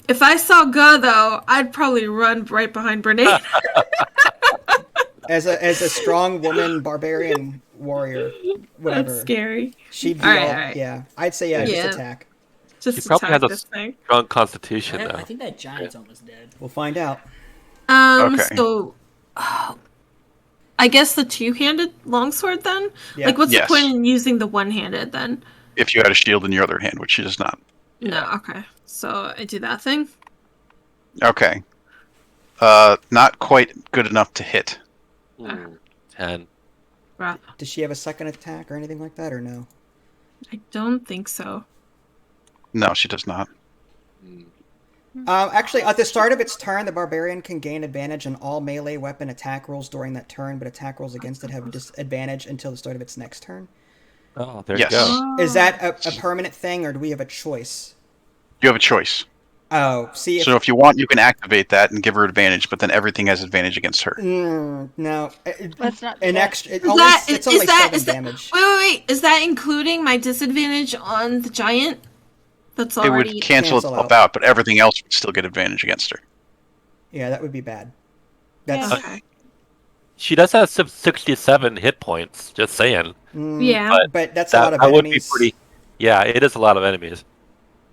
If I saw Ga, though, I'd probably run right behind Brene. As a strong woman, barbarian warrior, whatever. That's scary. She'd be Alright, all alright. yeah. I'd say yeah, Yeah. just attack. Just She probably attack has a this thing. strong constitution, I though. think that giant's almost dead. We'll find out. Okay. So, I guess the two-handed longsword then? Yeah. Like, what's Yes. the point in using the one-handed then? If you had a shield in your other hand, which she does not. No, okay. So, I do that thing? Okay. Not quite good enough to hit. 10. Rough. Does she have a second attack or anything like that, or no? I don't think so. No, she does not. Actually, at the start of its turn, the barbarian can gain advantage on all melee weapon attack rolls during that turn, but attack rolls against it have disadvantage until the start of its next turn. Oh, there Yes. you go. Is that a permanent thing, or do we have a choice? You have a choice. Oh, see, So if you want, you can activate that and give her advantage, but then everything has advantage against her. no, Let's not do an that. extra. It's only 7 damage. Wait. Is that including my disadvantage on the giant? That's It already. would cancel Cancel itself out. out, but everything else would still get advantage against her. Yeah, that would be bad. That's Okay. She does have 67 hit points. Just saying. Yeah. but that's a lot of That would be enemies. pretty. Yeah, it is a lot of enemies.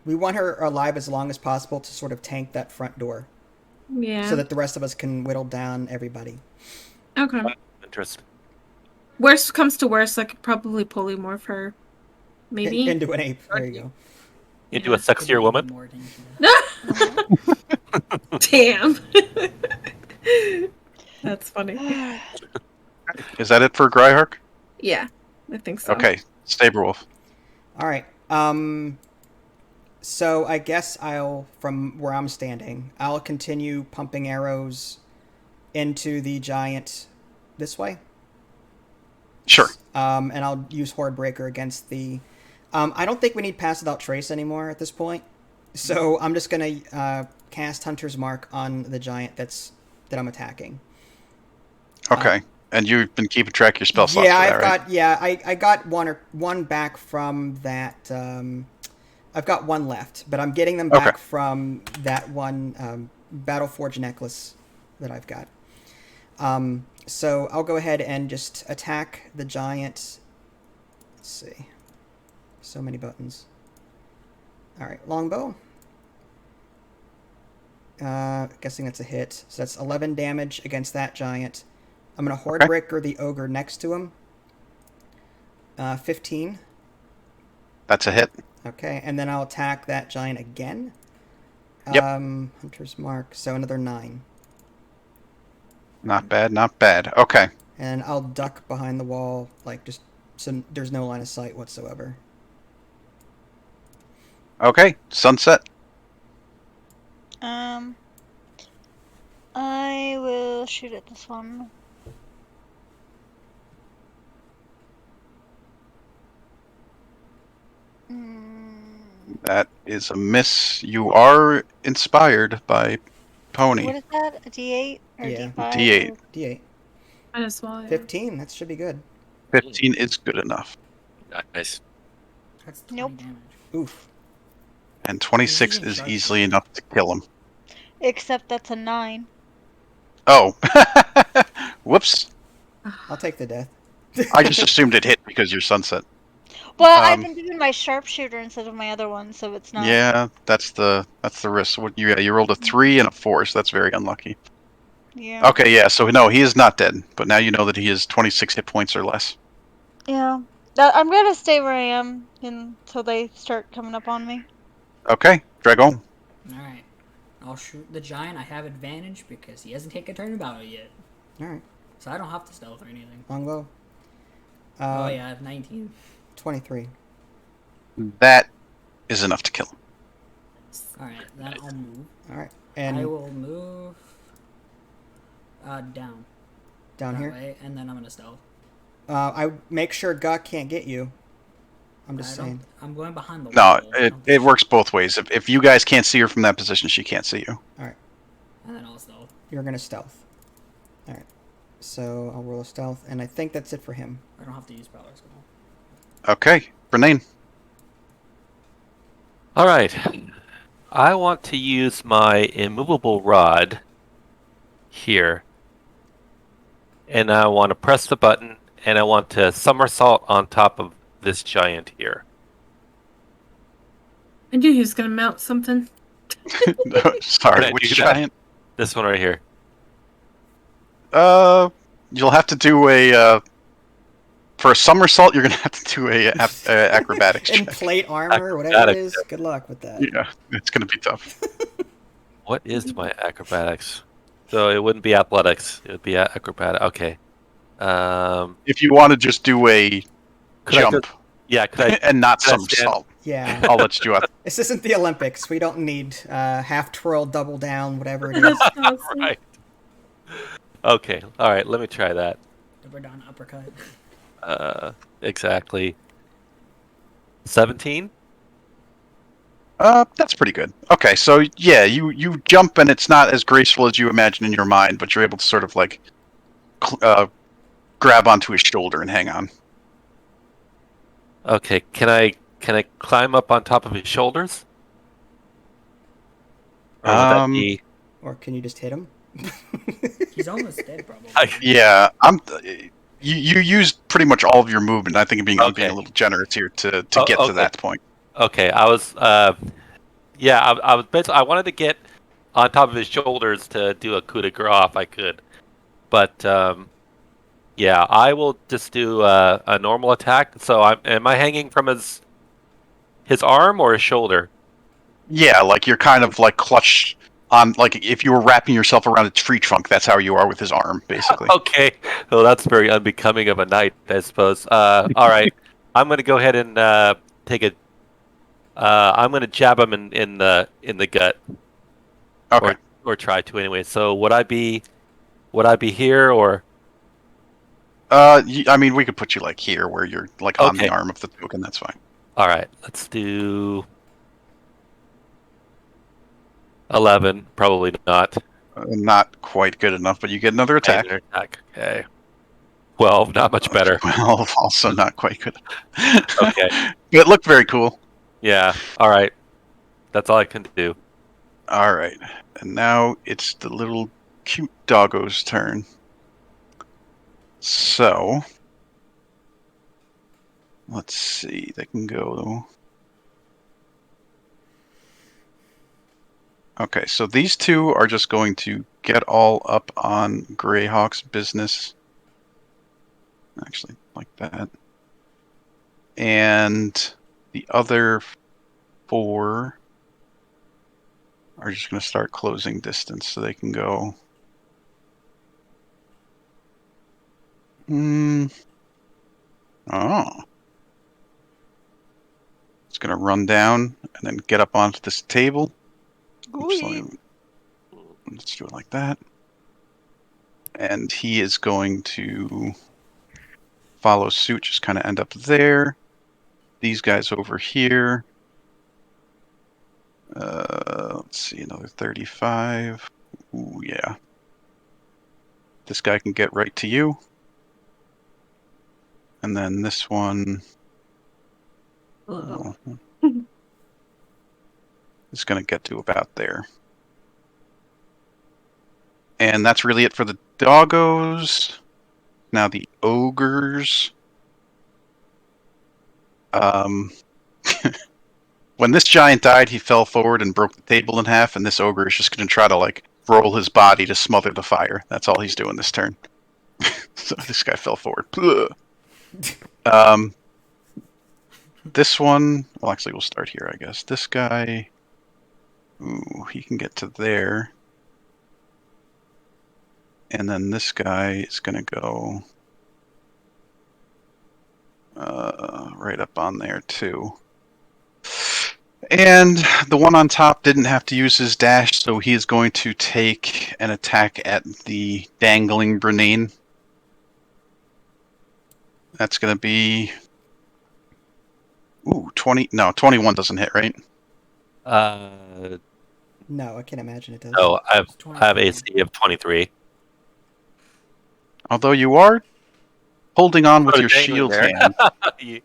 We want her alive as long as possible to sort of tank that front door, Yeah. so that the rest of us can whittle down everybody. Okay. Interesting. Worst comes to worst, I could probably polymorph her. Maybe. Into an ape. There you go. Into a sexier woman? More attention. Damn. That's funny. Is that it for Gryhark? Yeah, I think so. Okay, Saberwolf. All right. So I guess from where I'm standing, I'll continue pumping arrows into the giant this way. Sure. And I'll use Horde Breaker against the. I don't think we need Pass Without Trace anymore at this point, so I'm just gonna cast Hunter's Mark on the giant that I'm attacking. Okay. And you've been keeping track of your spell slots. Yeah, for that, right? I got one back from that. I've got one left, but I'm getting them back Okay. from that one Battleforge necklace that I've got. So I'll go ahead and just attack the giant. Let's see. So many buttons. All right, longbow. Guessing that's a hit. So that's 11 damage against that giant. I'm going to Horde Breaker the ogre next to him. 15. That's a hit. Okay, and then I'll attack that giant again. Yep. Hunter's Mark, so another 9. Not bad, not bad. Okay. And I'll duck behind the wall, like just so there's no line of sight whatsoever. Okay, sunset. I will shoot at this one. That is a miss. You are inspired by Pony. What is that? A D8 or Yeah. D5? D8. Or... D8. Might as well. Yeah. 15. That should be good. 15 is good enough. Nice. That's 20 Nope. damage. Oof. And 26 using is sharp easily shooter. enough to kill him. Except that's a 9. Oh. Whoops. I'll take the death. I just assumed it hit because you're sunset. Well, I've been doing my sharpshooter instead of my other one, so it's not. Yeah, that's the risk. What you rolled a 3 and a 4, so that's very unlucky. Yeah. Okay, yeah, so no, he is not dead, but now you know that he is 26 hit points or less. Yeah. I'm gonna stay where I am until they start coming up on me. Okay, Dragon. Alright. I'll shoot the giant. I have advantage because he hasn't taken a turn about it yet. Alright. So I don't have to stealth or anything. Longbow. Oh yeah, I have 19. 23. That is enough to kill him. Alright, then I'll move. Alright. I And will move down. down that here. way, and then I'm gonna stealth. I make sure Guk can't get you. I'm just I don't- saying. I'm going behind the No, wall. it works both ways. If you guys can't see her from that position, she can't see you. Alright. And then I'll stealth. You're gonna stealth. Alright. So I'll roll a stealth, and I think that's it for him. I don't have to use power skill. Okay, Bernane. All right. I want to use my immovable rod here. And I want to press the button, and I want to somersault on top of this giant here. I knew he was gonna mount something. Sorry, Can I which do that? giant? This one right here. You'll have to do a for a somersault. You're gonna have to do a acrobatics In check. plate armor, or whatever it Acrobatics. is. Good luck with that. Yeah, it's gonna be tough. What is my acrobatics? So it wouldn't be athletics. It would be acrobatic. Okay. If you want to just do a Could I jump just- Yeah, could I? and not could I stand- somersault, Yeah. I'll let you do it. This isn't the Olympics. We don't need half twirl, double down, whatever it is. That's awesome. Right. Okay. All right. Let me try that. Double down uppercut. Exactly. 17. That's pretty good. Okay, so yeah, you jump and it's not as graceful as you imagine in your mind, but you're able to sort of like grab onto his shoulder and hang on. Okay. Can I climb up on top of his shoulders? Or would that be? Or can you just hit him? He's almost dead, probably. Yeah, you used pretty much all of your movement. I think I'm being Okay. a little generous here to Oh, get to okay. that point. Okay. I was. Yeah. I was. I wanted to get on top of his shoulders to do a coup de grace if I could, but yeah, I will just do a normal attack. So am I hanging from his arm or his shoulder? Yeah, like you're kind of like clutched on, like if you were wrapping yourself around a tree trunk. That's how you are with his arm, basically. Okay. Well, that's very unbecoming of a knight, I suppose. All right. I'm going to go ahead and take a. I'm going to jab him in the gut, Okay. or try to anyway. So would I be here or? I mean, we could put you like here, where you're like on the Okay. arm of the token. That's fine. All right. Let's do 11. Probably not. Not quite good enough, but you get another attack. Another attack. Okay. 12. Not much better. Well, also not quite good. Okay. But it looked very cool. Yeah. All right. That's all I can do. All right, and now it's the little cute doggo's turn. So, let's see. They can go. Okay, so these two are just going to get all up on Greyhawk's business. Actually, like that. And the other 4 are just going to start closing distance so they can go. Oh. It's going going to run down and then get up onto this table. Oops, let's do it like that. And he is going to follow suit, just kind of end up there. These guys over here. Let's see, another 35. Ooh, yeah. This guy can get right to you. And then this one is going to get to about there. And that's really it for the doggos. Now the ogres. When this giant died, he fell forward and broke the table in half, and this ogre is just going to try to, like, roll his body to smother the fire. That's all he's doing this turn. So this guy fell forward. This one... Well, actually, we'll start here, I guess. This guy... Ooh, he can get to there. And then this guy is going to go... right up on there, too. And the one on top didn't have to use his dash, so he is going to take an attack at the dangling Brenane. That's going to be... Ooh, 20... No, 21 doesn't hit, right? No, I can't imagine it does. No, I have AC of 23. Although you are holding on with Oh, your dangling shield there. hand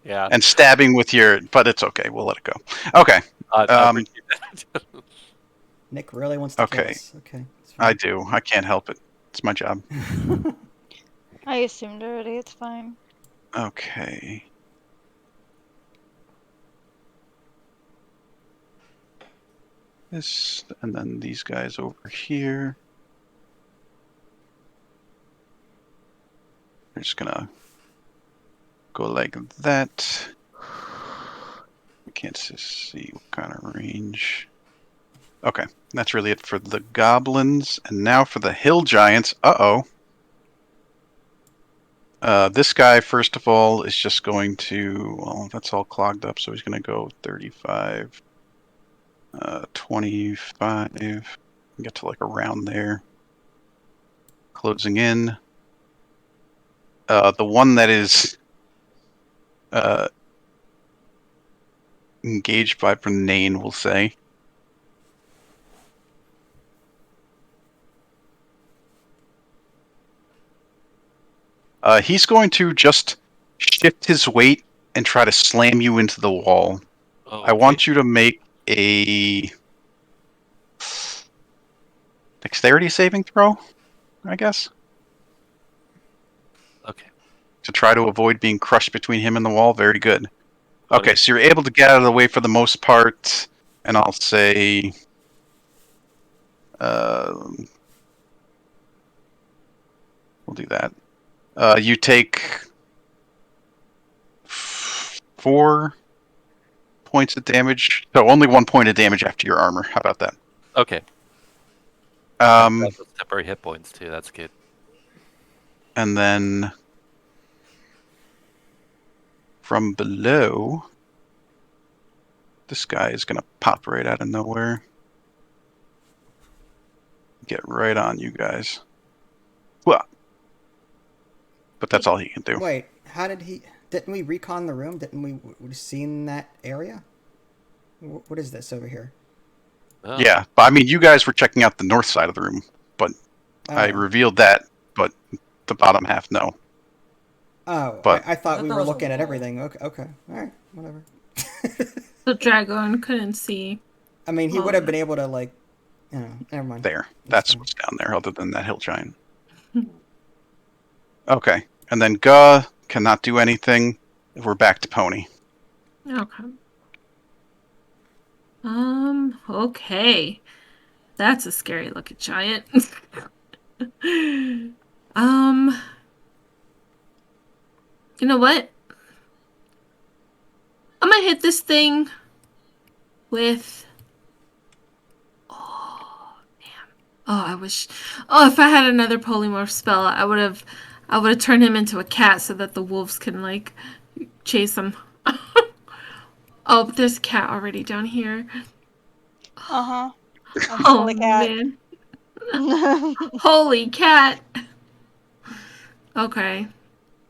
Yeah. and stabbing with your... But it's okay, we'll let it go. Okay. I appreciate that. Nick really wants to kill Okay. us. Okay. I do. I can't help it. It's my job. I assumed already. It's fine. Okay. This, and then these guys over here. We're just gonna go like that. We can't see what kind of range. Okay, that's really it for the goblins. And now for the hill giants. Uh-oh. This guy, first of all, is just going to... Well, that's all clogged up, so he's going to go 35... 25, get to like around there. Closing in. The one that is engaged by Brenane, we'll say. He's going to just shift his weight and try to slam you into the wall. Oh, I want you to make a dexterity saving throw, I guess, Okay. to try to avoid being crushed between him and the wall. Very good. Okay, Okay. so you're able to get out of the way for the most part, and I'll say we'll do that. You take 4 points of damage. So only 1 point of damage after your armor. How about that? Okay. Um, Those temporary hit points too. That's good. and then from below, this guy is gonna pop right out of nowhere. Get right on you guys. Well, but that's all he can do. Wait, how did he... Didn't we recon the room? Didn't we seen that area? What is this over here? Oh. Yeah, but I mean, you guys were checking out the north side of the room, but I Oh. revealed that, but the bottom half, no. Oh, But- I thought we that were was a looking at wall. everything. Okay, all right, whatever. The dragon couldn't see. I mean, he Oh. would have been able to, like, you know, never mind. There. That's fine. what's down there, other than that hill giant. Okay, and then Guh cannot do anything. We're back to Pony. Okay. Okay. That's a scary looking giant. You know what? I'm gonna hit this thing with... Oh, damn. Oh, I wish... Oh, if I had another polymorph spell, I would have turned him into a cat so that the wolves can, like, chase him. Oh, but there's a cat already down here. Uh-huh. I'm Oh totally cat. man. Holy cat. Okay.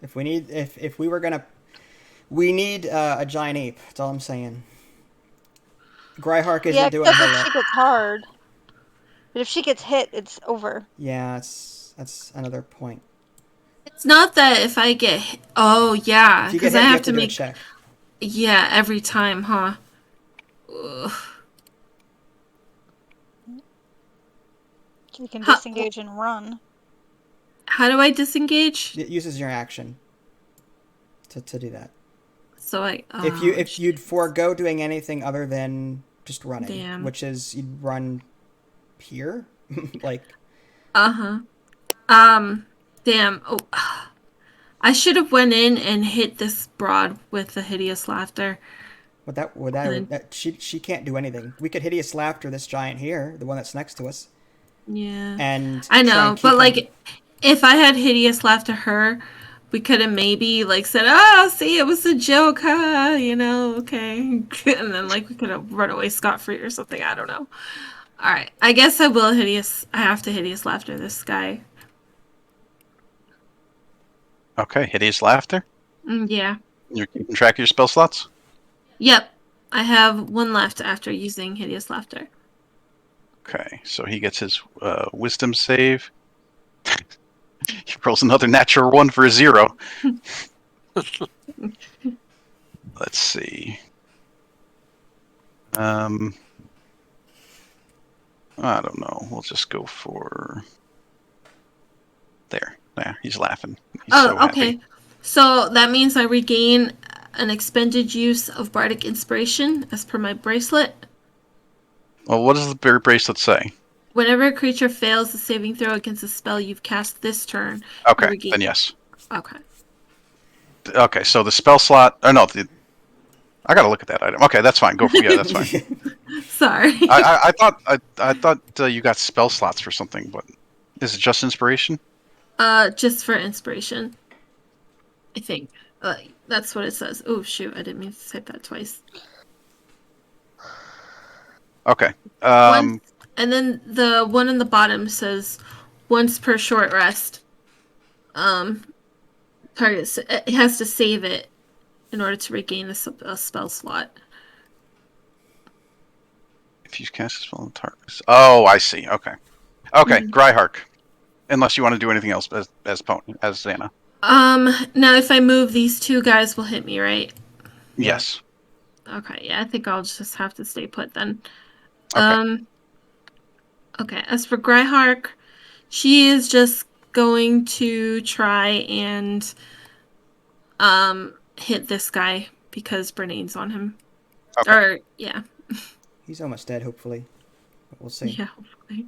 If we need, if we were gonna, we need a giant ape. That's all I'm saying. Gryhark isn't Yeah, doing except her if yet. she gets hard. But if she gets hit, it's over. Yeah, that's another point. It's not that if I get hit. Oh, yeah. If you get Because I hit, you have have to to do a make. check. Yeah, every time, huh? Ugh. You can How, disengage and run. how do I disengage? It uses your action to do that. So I. If you'd forego doing anything other than just running, Damn. which is you'd run here, like Uh huh. Damn. Oh. I should have went in and hit this broad with the hideous laughter. she can't do anything. We could hideous laughter this giant here, the one that's next to us, Yeah. and I try and know, but keep him. like, if I had hideous laughter her, we could have maybe like said, "Oh, see, it was a joke, huh?" Okay, and then like we could have run away scot free or something. I don't know. All right, I guess I will hideous. I have to hideous laughter this guy. Okay, hideous laughter. Yeah. You're keeping track of your spell slots? Yep. I have one left after using hideous laughter. Okay, so he gets his wisdom save. He rolls another natural 1 for a 0. Let's see. I don't know. We'll just go for there. Yeah, he's laughing. He's so happy. Okay. So that means I regain an expended use of bardic inspiration as per my bracelet. Well, what does the bracelet say? Whenever a creature fails the saving throw against a spell you've cast this turn, Okay, you regain. then yes. Okay. Okay, so the spell slot. Oh no, I gotta look at that item. Okay, that's fine. Go for yeah, that's fine. Sorry. I thought you got spell slots for something, but is it just inspiration? Just for inspiration. I think. That's what it says. Oh shoot! I didn't mean to type that twice. Okay. And then the one in the bottom says once per short rest. Target it has to save it in order to regain a spell slot. If you cast a spell on target. Oh, I see. Okay. Okay, Gryhark. Unless you want to do anything else as Xana. Now if I move, these two guys will hit me, right? Yes. Okay, yeah, I think I'll just have to stay put then. Okay. Okay, as for Gryhark, she is just going to try and hit this guy because Bernane's on him. Okay. Or yeah. He's almost dead, hopefully. But we'll see. Yeah, hopefully.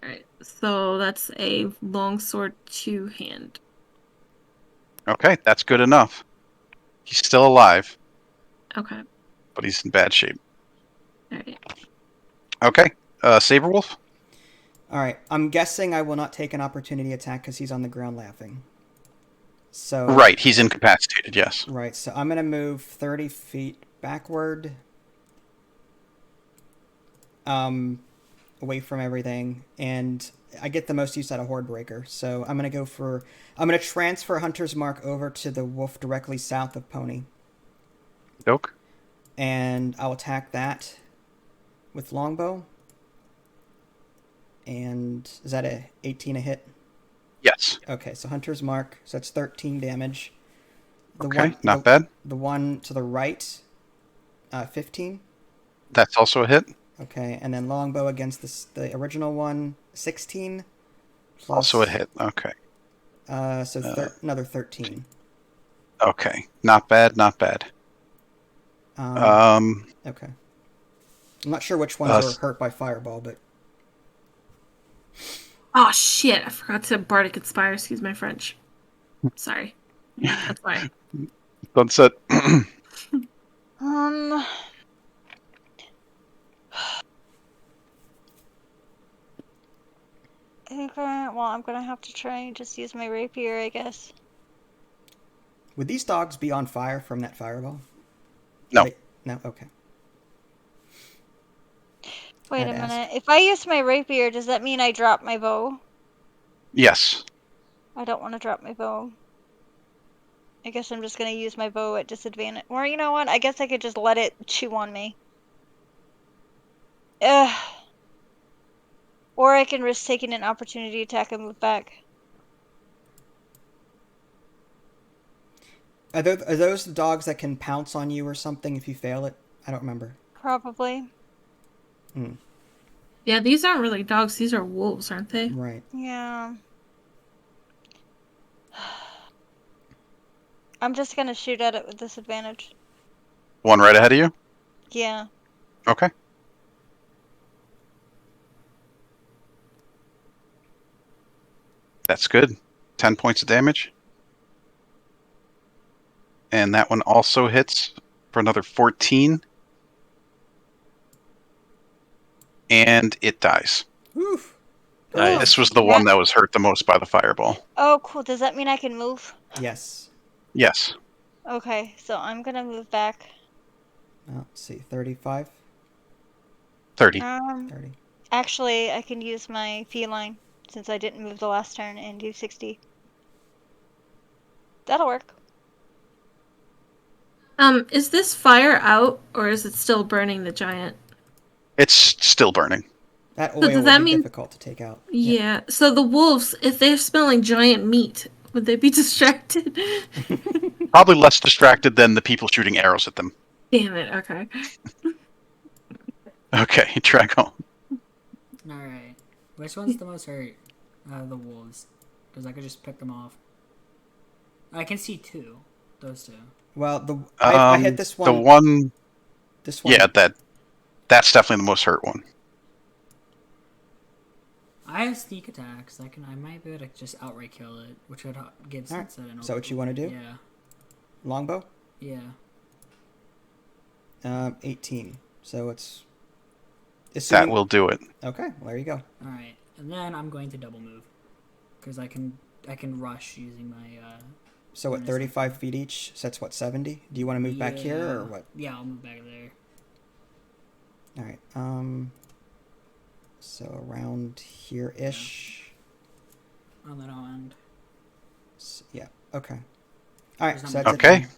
Alright, so that's a longsword 2-hand. Okay, that's good enough. He's still alive, Okay. but he's in bad shape. Alright. Okay. Saberwolf? Alright, I'm guessing I will not take an opportunity attack because he's on the ground laughing. So Right, he's incapacitated, yes. Right, so I'm going to move 30 feet backward. Away from everything, and I get the most use out of Horde Breaker, so I'm going to transfer Hunter's Mark over to the wolf directly south of Pony. Doke? And I'll attack that with Longbow. And is that a 18 a hit? Yes. Okay, so Hunter's Mark, so that's 13 damage. Not bad. The one to the right, 15. That's also a hit. Okay, and then Longbow against the original one, 16. Plus, Also a hit. Okay. Another 13. Okay. Not bad, not bad. Okay. I'm not sure which ones were hurt by Fireball, but... Oh shit, I forgot to Bardic Inspire, excuse my French. Sorry. That's fine. Sunset. I think I'm gonna have to try and just use my rapier, I guess. Would these dogs be on fire from that fireball? No. No? Okay. Wait Had a to ask. minute. If I use my rapier, does that mean I drop my bow? Yes. I don't want to drop my bow. I guess I'm just gonna use my bow at disadvantage. Or you know what? I guess I could just let it chew on me. Ugh. Or I can risk taking an opportunity attack and move back. Are those the dogs that can pounce on you or something if you fail it? I don't remember. Probably. Hmm. Yeah, these aren't really dogs. These are wolves, aren't they? Right. Yeah. I'm just gonna shoot at it with disadvantage. One right ahead of you? Yeah. Okay. That's good. 10 points of damage. And that one also hits for another 14. And it dies. Oof. Nice. This was the one that was hurt the most by the fireball. Oh, cool. Does that mean I can move? Yes. Yes. Okay, so I'm gonna move back. Let's see. 35? 30. 30. Actually, I can use my feline since I didn't move the last turn and do 60. That'll work. Is this fire out or is it still burning the giant? It's still burning. That So oil does would that be mean- difficult to take out. Yeah. So the wolves, if they're smelling giant meat, would they be distracted? Probably less distracted than the people shooting arrows at them. Damn it. Okay. Okay, track home. Alright. Which one's the most hurt? The wolves. Because I could just pick them off. I can see two. Those two. Well, I hit this one. The one... This one. Yeah, that's definitely the most hurt one. I have sneak attacks. I might be able to just outright kill it, which would give Alright. Sunset an Is that what you want to do? Yeah. Longbow? Yeah. 18. So it's. That Assuming... will do it. Okay, well, there you go. Alright. And then I'm going to double move. Because I can rush using my So at 35 feet each, so that's what, 70? Do you want to move back here or what? Yeah, I'll move back there. Alright, so around here-ish. On that end. Yeah, okay. Alright, so that's Okay. it.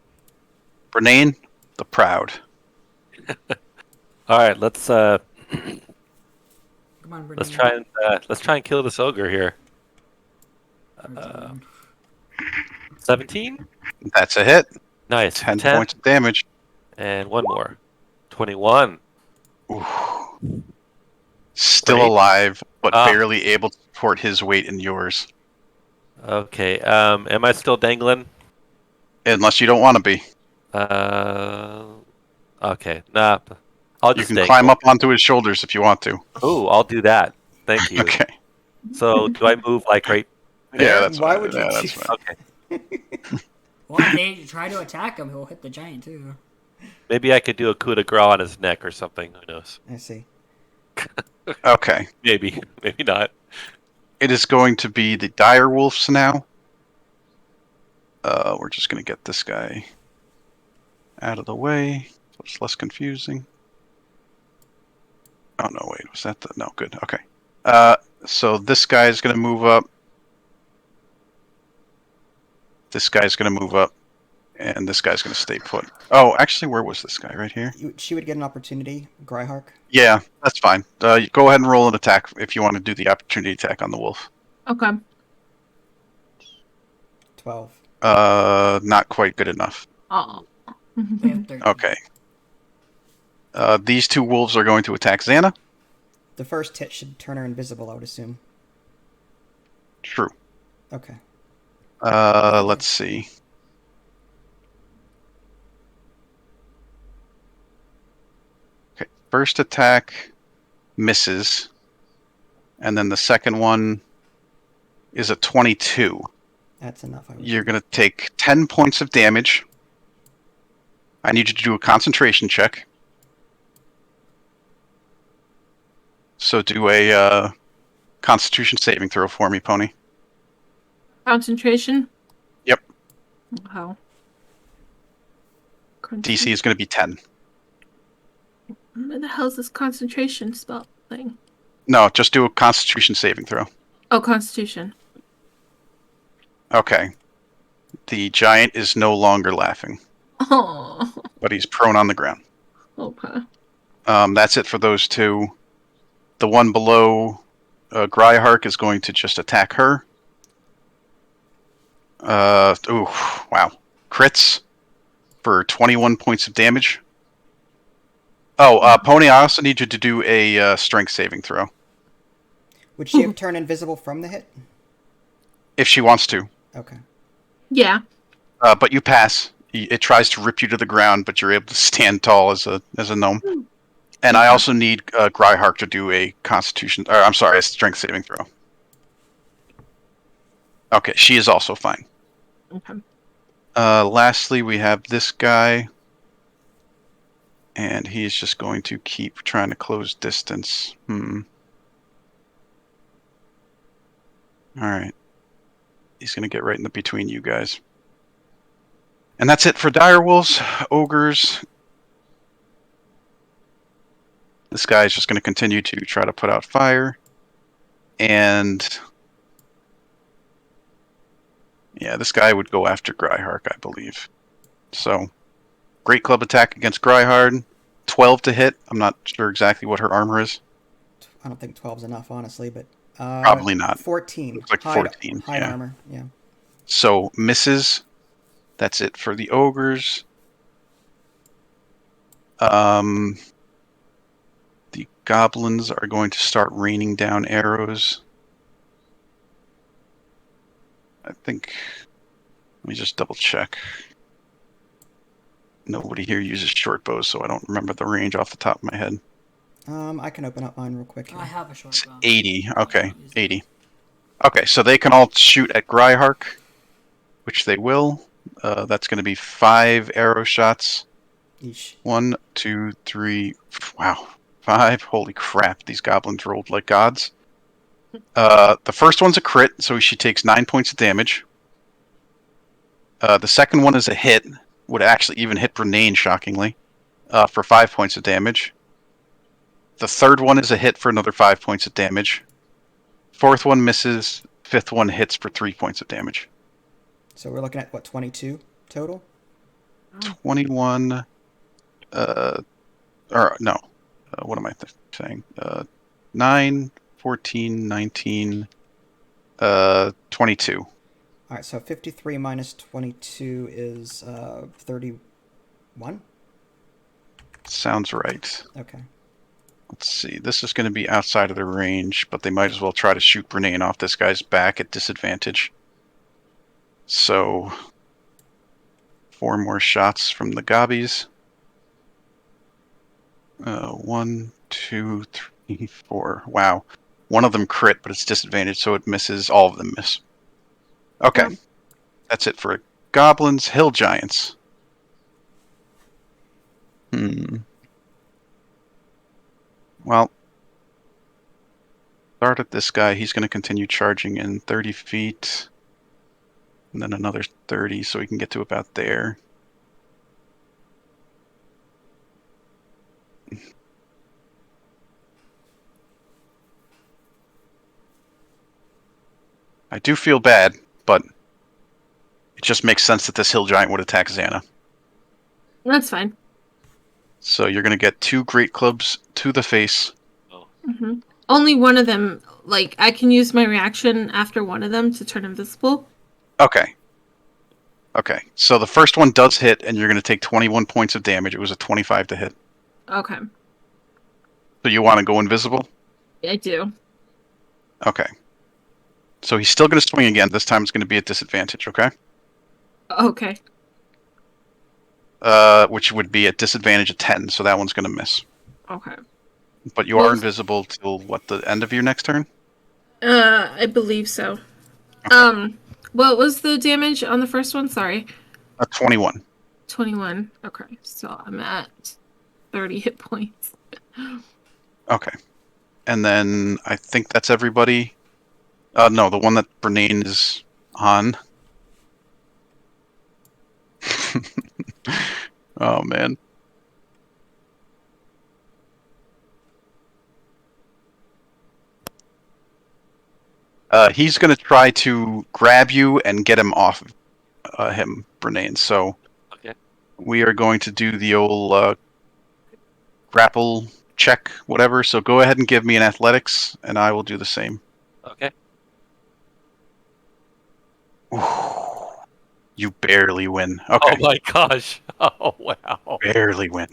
Bernane, the Proud. All right, let's Come on, let's try and kill this ogre here. 17. That's a hit. Nice. 10 points of damage. And one more. 21. Ooh. Still Great. alive, but Ah. barely able to support his weight and yours. Okay. Am I still dangling? Unless you don't want to be. Okay. Nah. I'll You just can dangle. climb up onto his shoulders if you want to. Ooh, I'll do that. Thank you. Okay. So do I move like right? Yeah, that's Why fine. would you Yeah, do that's fine. Okay. Well, if they try to attack him, he'll hit the giant too. Maybe I could do a coup de grace on his neck or something. Who knows? I see. Okay. Maybe. Maybe not. It is going to be the dire wolves now. We're just going to get this guy out of the way so it's less confusing. Oh, no, wait. Was that the... No, good. Okay. So this guy's going to move up. This guy's going to move up. And this guy's going to stay put. Oh, actually, where was this guy? Right here? She would get an opportunity, Gryhark. Yeah, that's fine. Go ahead and roll an attack if you want to do the opportunity attack on the wolf. Okay. 12. Not quite good enough. Oh. They have 13. Okay. These two wolves are going to attack Xana. The first hit should turn her invisible, I would assume. True. Okay. Let's see. Okay, first attack misses, and then the second one is a 22. That's enough. I would You're going to take 10 points of damage. I need you to do a concentration check. So do a Constitution saving throw for me, Pony. Concentration? Yep. How? DC is going to be 10. Where the hell's this concentration spell thing? No, just do a Constitution saving throw. Oh, Constitution. Okay. The giant is no longer laughing, Oh, but he's prone on the ground. okay. That's it for those two. The one below Gryhark is going to just attack her. Ooh, wow. Crits for 21 points of damage. Oh, Pony, I also need you to do a strength saving throw. Would she have turned invisible from the hit? If she wants to. Okay. Yeah. But you pass. It tries to rip you to the ground, but you're able to stand tall as a gnome. And I also need Gryhark to do a Constitution, or I'm sorry, a Strength saving throw. Okay, she is also fine. Okay. Lastly, we have this guy, and he is just going to keep trying to close distance. All right. He's going to get right in the between you guys. And that's it for direwolves, ogres. This guy is just going to continue to try to put out fire. And yeah, this guy would go after Gryhark, I believe. So, great club attack against Gryhard. 12 to hit. I'm not sure exactly what her armor is. I don't think 12's enough, honestly, but Probably not. 14. Looks like Hide- 14, Hide yeah. armor, yeah. So, misses. That's it for the ogres. The goblins are going to start raining down arrows. I think... Let me just double check. Nobody here uses short bows, so I don't remember the range off the top of my head. I can open up mine real quick here. I have a short It's bow. 80. I Okay, don't use it. 80. Okay, so they can all shoot at Gryhark, which they will. That's going to be 5 arrow shots. Yeesh. 1, 2, 3. Wow, 5. Holy crap! These goblins rolled like gods. The first one's a crit, so she takes 9 points of damage. The second one is a hit. Would actually even hit Brenane, shockingly, for 5 points of damage. The third one is a hit for another 5 points of damage. Fourth one misses. Fifth one hits for 3 points of damage. So we're looking at, what, 22 total? 21. Or no. What am I saying? 9, 14, 19, 22. All right, so 53 minus 22 is 31? Sounds right. Okay. Let's see. This is going to be outside of their range, but they might as well try to shoot Brenane off this guy's back at disadvantage. So, 4 more shots from the gobbies. 1, 2, 3, 4. Wow. One of them crit, but it's disadvantage, so it misses. All of them miss. Okay. Yeah. That's it for goblins. Hill giants. Well, start at this guy. He's going to continue charging in 30 feet. And then another 30, so he can get to about there. I do feel bad, but it just makes sense that this hill giant would attack Xana. That's fine. So you're going to get 2 great clubs to the face. hmm Only one of them, like, I can use my reaction after one of them to turn invisible. Okay. Okay, so the first one does hit, and you're going to take 21 points of damage. It was a 25 to hit. Okay. So you want to go invisible? I do. Okay. So he's still going to swing again. This time it's going to be at disadvantage, okay? Okay. Which would be at disadvantage of 10, so that one's going to miss. Okay. But you What are was- invisible till, what, the end of your next turn? I believe so. What was the damage on the first one? Sorry. 21. 21. Okay. So I'm at 30 hit points. Okay. And then I think that's everybody. No, the one that Brenane is on. Oh, man. He's going to try to grab you and get him off him, Brenane. So Okay. we are going to do the old grapple check, whatever. So go ahead and give me an athletics, and I will do the same. Okay. You barely win. Okay. Oh my gosh. Oh wow. Barely win.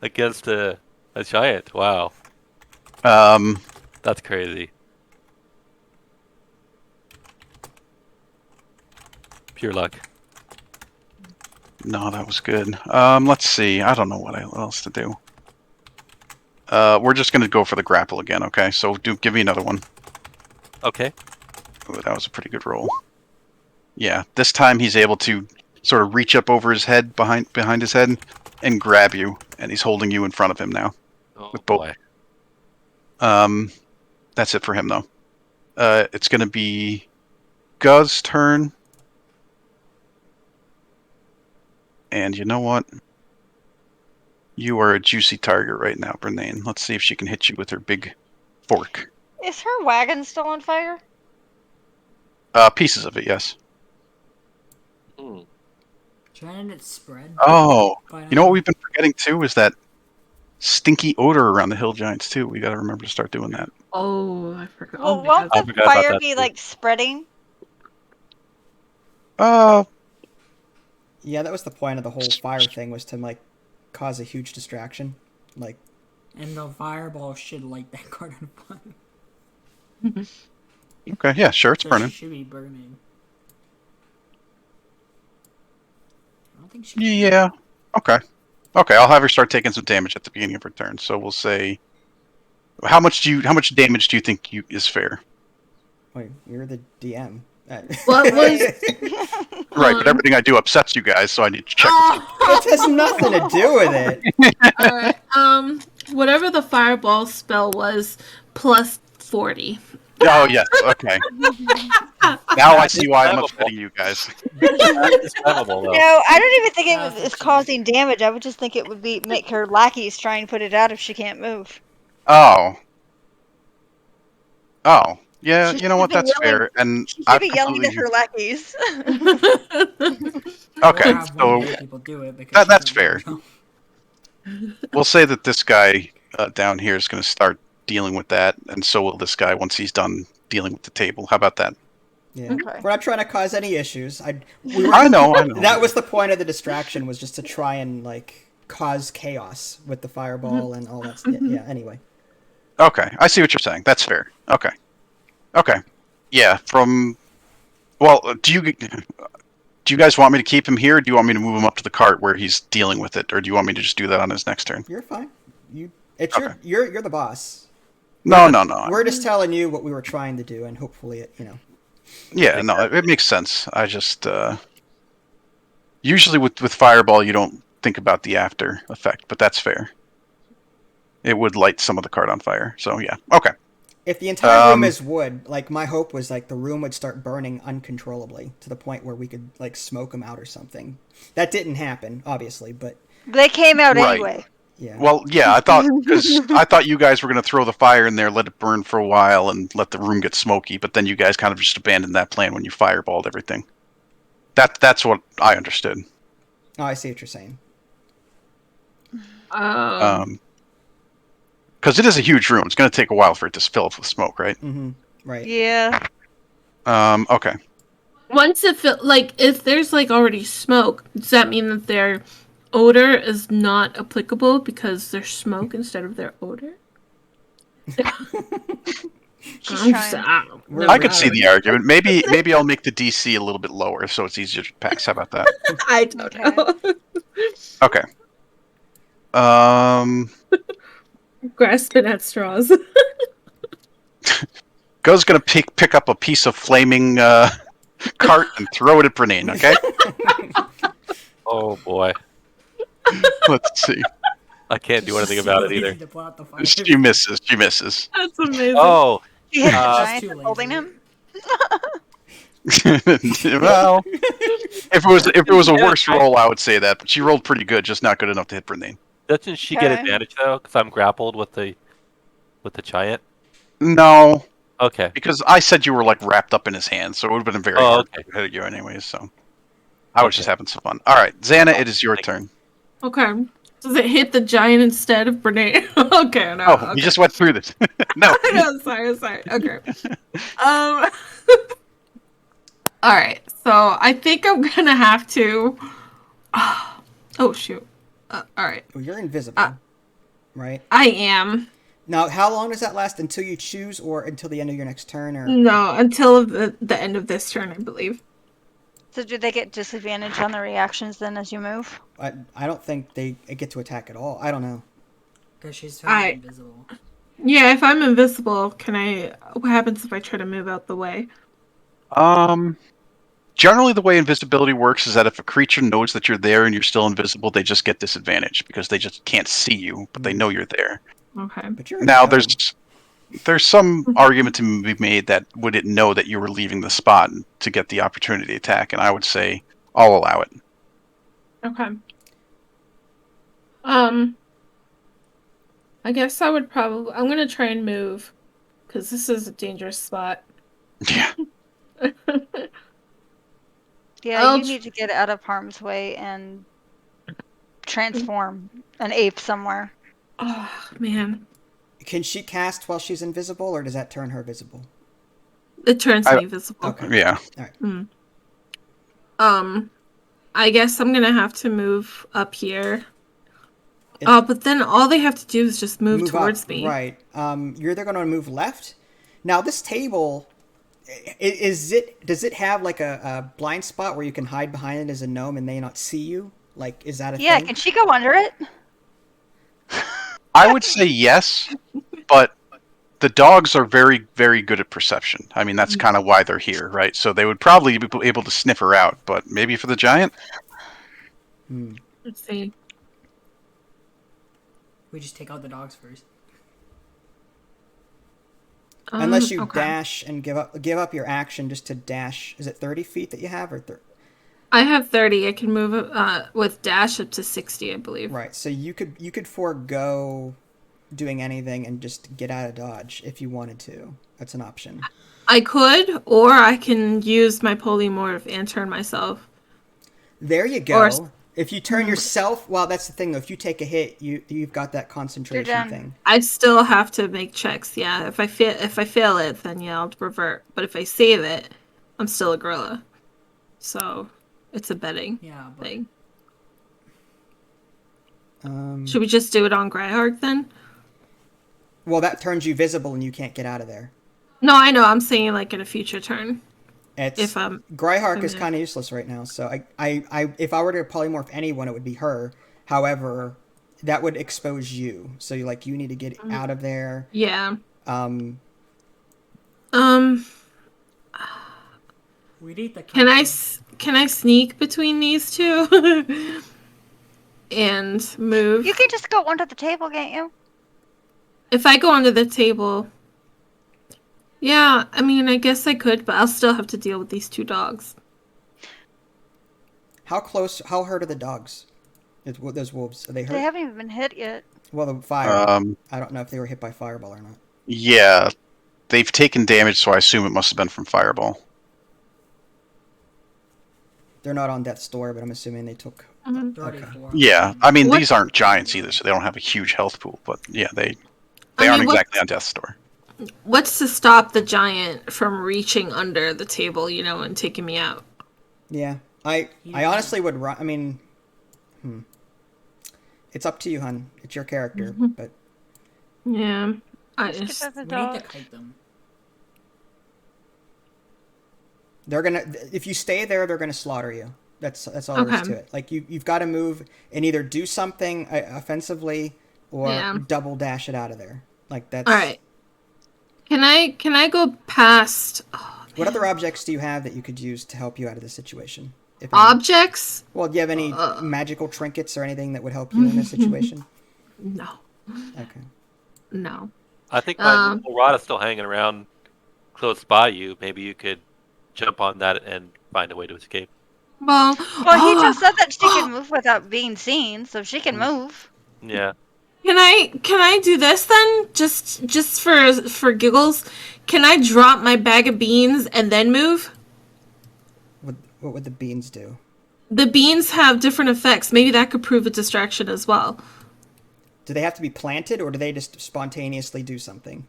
Against a giant. Wow. That's crazy. Pure luck. No, that was good. Let's see. I don't know what else to do. We're just gonna go for the grapple again, okay? So give me another one. Okay. Ooh, that was a pretty good roll. Yeah, this time he's able to sort of reach up over his head, behind his head, and grab you, and he's holding you in front of him now. Oh With both. boy. That's it for him though. It's gonna be Guz's turn. And you know what? You are a juicy target right now, Brenane. Let's see if she can hit you with her big fork. Is her wagon still on fire? Pieces of it, yes. Hmm. Shouldn't it spread? Oh, by you know now? what we've been forgetting too is that stinky odor around the hill giants too. We got to remember to start doing that. Oh, I forgot. Well, Oh my won't God. I the forgot about fire that be too. like spreading? Yeah, that was the point of the whole fire thing, was to like cause a huge distraction. Like, And the fireball should light that card on fire. Okay, yeah, sure, it's So burning. she should be burning. I don't think she. Yeah. Okay. Okay, I'll have her start taking some damage at the beginning of her turn. So we'll say, how much damage do you think is fair? wait, you're the DM. What was? Right, but everything I do upsets you guys, so I need to check. It has nothing to do with it. All right. Whatever the fireball spell was, plus 40. Oh yes, okay. Now I see why I'm upsetting you guys. It's flammable though. No, I don't even think it That's was a causing damage. I would just think it would be make her lackeys try and put it out if she can't move. Oh. Oh. Yeah, She you know what? should be That's yelling- fair. And She should I've be yelling at completely... her lackeys. Okay, Or have one so of those people do it because that's she doesn't fair. know. we'll say that this guy down here is going to start dealing with that, and so will this guy once he's done dealing with the table. How about that? Yeah, Okay. we're not trying to cause any issues. I know. That was the point of the distraction, was just to try and like cause chaos with the fireball and all that stuff. Yeah. Anyway. Okay, I see what you're saying. That's fair. Okay. Okay. Yeah. Well, do you guys want me to keep him here, or do you want me to move him up to the cart where he's dealing with it, or do you want me to just do that on his next turn? You're fine. It's Okay. you're the boss. No. We're just telling you what we were trying to do, and hopefully it, Yeah, no, it makes sense. I just usually with fireball you don't think about the after effect, but that's fair. It would light some of the cart on fire. So yeah, okay. If the entire room is wood, like my hope was like the room would start burning uncontrollably to the point where we could like smoke them out or something. That didn't happen, obviously, but They came out Right. anyway. yeah. Well, yeah, I thought you guys were gonna throw the fire in there, let it burn for a while, and let the room get smoky. But then you guys kind of just abandoned that plan when you fireballed everything. That's what I understood. Oh, I see what you're saying. Because it is a huge room. It's going to take a while for it to fill up with smoke, right? Mm-hmm. Right. Yeah. Okay. Once it if there's like already smoke, does that mean that their odor is not applicable because there's smoke instead of their odor? She's trying. I could see the argument. Maybe I'll make the DC a little bit lower so it's easier to pass. How about that? I don't know. Okay. Grasping at straws. Go's gonna pick up a piece of flaming cart and throw it at Brenane. Okay. Oh boy. Let's see. I can't do anything about it either. To put out the fire. She misses. She misses. That's amazing. Oh. She hit the Uh, giant too that's lazy. holding him. Well, if it was a worse roll, I would say that. But she rolled pretty good, just not good enough to hit Brenane. Doesn't she get Okay. advantage though? Because I'm grappled with the giant. No, Okay. Because I said you were like wrapped up in his hand, so it would have been very hard okay. to hit you anyways. So I was just Okay. having some fun. All right, Xana, it is your turn. Okay. Does it hit the giant instead of Brene? Okay, no. Oh, okay. we just went through this. No. No, sorry. Okay. All right. So I think I'm gonna have to. Oh shoot. All right. Well, you're invisible, right? I am. Now, how long does that last? Until you choose, or until the end of your next turn, or? No, until the end of this turn, I believe. So do they get disadvantage on the reactions then as you move? I don't think they get to attack at all. I don't know. Because she's totally invisible. Yeah, if I'm invisible, can I? What happens if I try to move out the way? Generally, the way invisibility works is that if a creature knows that you're there and you're still invisible, they just get disadvantage because they just can't see you, but they know you're there. Okay. But you're a Now, gnome. there's some argument to be made that would it know that you were leaving the spot to get the opportunity to attack, and I would say I'll allow it. Okay. I guess I would probably. I'm gonna try and move, because this is a dangerous spot. Yeah. Yeah, you need to get out of harm's way and transform an ape somewhere. Oh man. Can she cast while she's invisible, or does that turn her visible? It turns me visible. Okay. Yeah. All right. I guess I'm gonna have to move up here. But then all they have to do is just move towards up, me. Right. You're either going to move left. Now, this table, does it have like a blind spot where you can hide behind it as a gnome and they not see you? Like, is that a thing? Yeah, can she go under it? I would say yes, but the dogs are very, very good at perception. I mean, that's kind of why they're here, right? So they would probably be able to sniff her out, but maybe for the giant? Let's see. We just take out the dogs first. Unless you dash and give up your action just to dash. Is it 30 feet that you have, or I have 30. I can move with dash up to 60, I believe. Right. So you could forego doing anything and just get out of dodge if you wanted to. That's an option. I could, or I can use my polymorph and turn myself. There you go. If you turn yourself, well, that's the thing though. If you take a hit, you've got that concentration thing. I still have to make checks. Yeah, if I fail it, then yeah, I'll revert. But if I save it, I'm still a gorilla. So it's a betting thing. Should we just do it on Grudd Haug then? Well, that turns you visible and you can't get out of there. No, I know. I'm saying like in a future turn. Grudd Haug is kind of useless right now. So I if I were to polymorph anyone, it would be her. However, that would expose you. So you need to get out of there. Yeah. We need the. Can I sneak between these two? And move. You can just go under the table, can't you? If I go under the table. Yeah, I mean, I guess I could, but I'll still have to deal with these two dogs. How hurt are the dogs? Those wolves, are they hurt? They haven't even been hit yet. Well, the fire. I don't know if they were hit by fireball or not. Yeah, they've taken damage, so I assume it must have been from fireball. They're not on death's door, but I'm assuming they took. Okay. Yeah, I mean, these aren't giants either, so they don't have a huge health pool, but yeah, they aren't exactly on death's door. What's to stop the giant from reaching under the table, and taking me out? Yeah, I honestly would run. I mean, it's up to you, hun. It's your character, but yeah, we need to kite them. They're gonna. If you stay there, they're gonna slaughter you. That's all there is to it. Like you've got to move and either do something offensively or double dash it out of there. Like that's all right. Can I go past? Oh, what other objects do you have that you could use to help you out of this situation? Objects? Well, do you have any magical trinkets or anything that would help you in this situation? No. Okay. No. I think my rod is still hanging around close by you. Maybe you could jump on that and find a way to escape. Well, he just said that she can move without being seen, so she can move. Yeah. Can I do this then? Just for giggles, can I drop my bag of beans and then move? What would the beans do? The beans have different effects. Maybe that could prove a distraction as well. Do they have to be planted, or do they just spontaneously do something?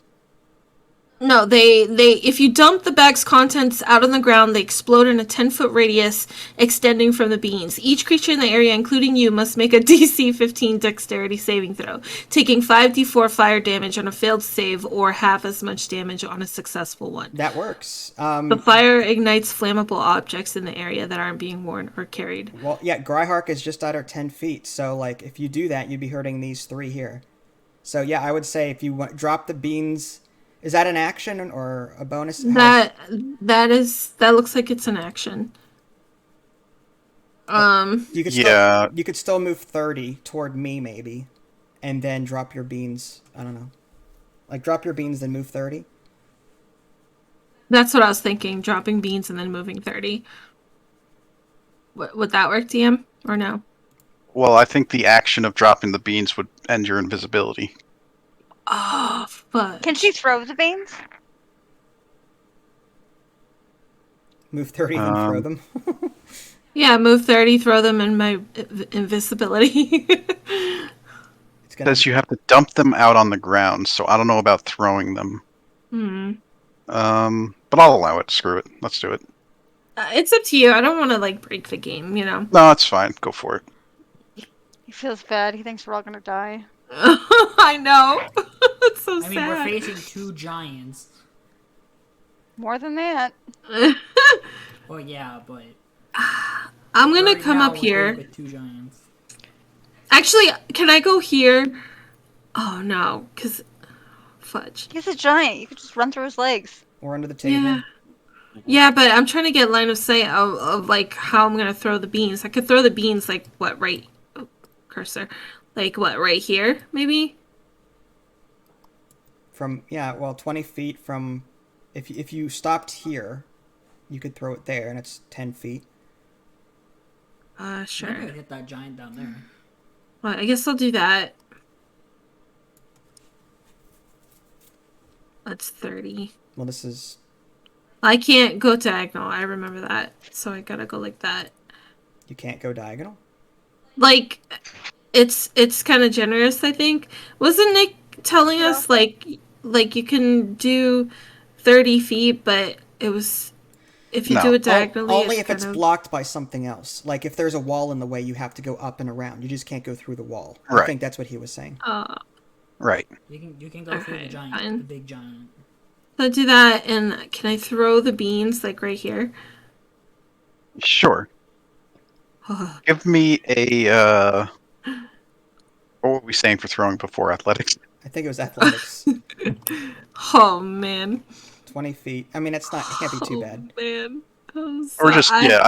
No, they if you dump the bag's contents out on the ground, they explode in a 10-foot radius extending from the beans. Each creature in the area, including you, must make a DC 15 dexterity saving throw, taking 5d4 fire damage on a failed save or half as much damage on a successful one. That works. The fire ignites flammable objects in the area that aren't being worn or carried. Well, yeah, Gryhark is just under 10 feet, so, like, if you do that, you'd be hurting these 3 here. So, yeah, I would say if you drop the beans... Is that an action or a bonus? That looks like it's an action. You could still move 30 toward me, maybe, and then drop your beans. I don't know. Like, drop your beans, then move 30? That's what I was thinking, dropping beans and then moving 30. Would that work, DM, or no? Well, I think the action of dropping the beans would end your invisibility. Oh, fuck. Can she throw the beans? Move 30, then throw them? Yeah, move 30, throw them in my invisibility. It says you have to dump them out on the ground, so I don't know about throwing them. But I'll allow it. Screw it. Let's do it. It's up to you. I don't want to, like, break the game, you know? No, it's fine. Go for it. He feels bad. He thinks we're all gonna die. I know. It's so sad. I mean, we're facing 2 giants. More than that. Well, yeah, but... I'm gonna right come now, up we're here. with 2 giants. Actually, can I go here? Oh, no, because... Fudge. He's a giant. You could just run through his legs. Or under the table. Yeah. Yeah, but I'm trying to get line of sight of like, how I'm gonna throw the beans. I could throw the beans, like, what, right... Oh, cursor. Like, what, right here, maybe? From, 20 feet from... If you stopped here, you could throw it there, and it's 10 feet. Sure. Maybe I'd hit that giant down there. Well, I guess I'll do that. That's 30. Well, this is... I can't go diagonal, I remember that. So I gotta go like that. You can't go diagonal? Like, it's kind of generous, I think. Wasn't Nick telling us, like you can do 30 feet, but it was... If you do it diagonally... Only if it's blocked by something else. Like, if there's a wall in the way, you have to go up and around. You just can't go through the wall. Right. I think that's what he was saying. Right. You can go through the giant, fine. the big giant. So do that, and can I throw the beans, like, right here? Sure. Give me a... What were we saying for throwing before athletics? I think it was athletics. Oh, man. 20 feet. I mean, it can't be too bad. Man. I'm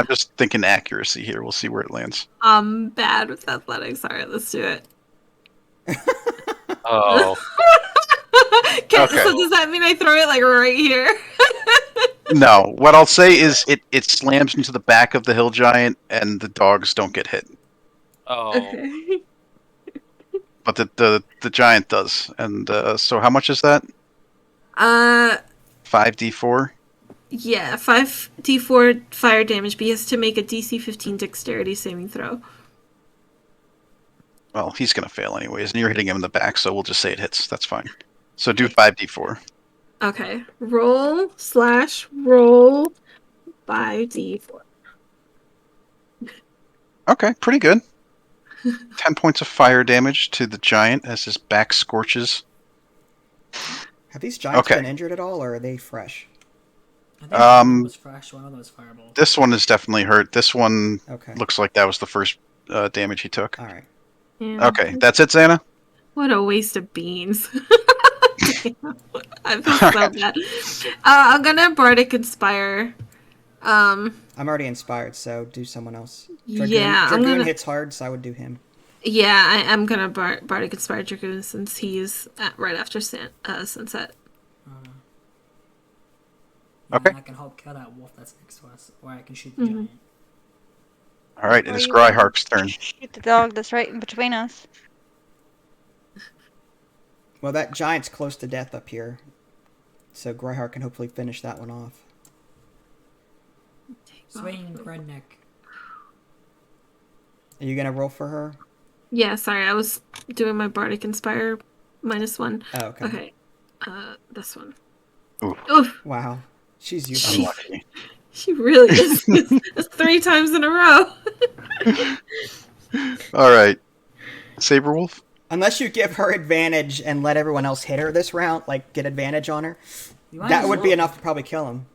just thinking accuracy here. We'll see where it lands. I'm bad with athletics. Alright, let's do it. Oh. Okay. So does that mean I throw it, like, right here? No. What I'll say is it slams into the back of the hill giant, and the dogs don't get hit. Oh. Okay. But the giant does. And so how much is that? 5d4? Yeah, 5d4 fire damage, but he has to make a DC 15 dexterity saving throw. Well, he's going to fail anyways, and you're hitting him in the back, so we'll just say it hits. That's fine. So do 5d4. Okay. Roll 5d4. Okay, pretty good. 10 points of fire damage to the giant as his back scorches. Have these giants been injured at all, or are they fresh? I think one of them was fresh, one of them was fireball. This one is definitely hurt. This one Okay. looks like that was the first damage he took. All right. Yeah. Okay, that's it, Xana? What a waste of beans. Damn. I feel so bad. I'm gonna Bardic Inspire. I'm already inspired, so do someone else. Dragoon hits hard, so I would do him. Yeah, I'm gonna Bardic Inspire Dragoon since he's right after sunset. Okay. I can help kill that wolf that's next to us, or I can shoot the giant. All right, it Or is you Gryhark's turn. Shoot the dog that's right in between us. Well, that giant's close to death up here, so Grudd Haug can hopefully finish that one off. Swing redneck. Are you gonna roll for her? Yeah, sorry, I was doing my Bardic Inspire -1. Oh, okay. Okay. This one. Ooh. Oof. Wow, she's She- useless. Unlucky. She really is. It's 3 times in a row. All right. Saberwolf? Unless you give her advantage and let everyone else hit her this round, like get advantage on her, You might that as would be well- enough to probably kill him.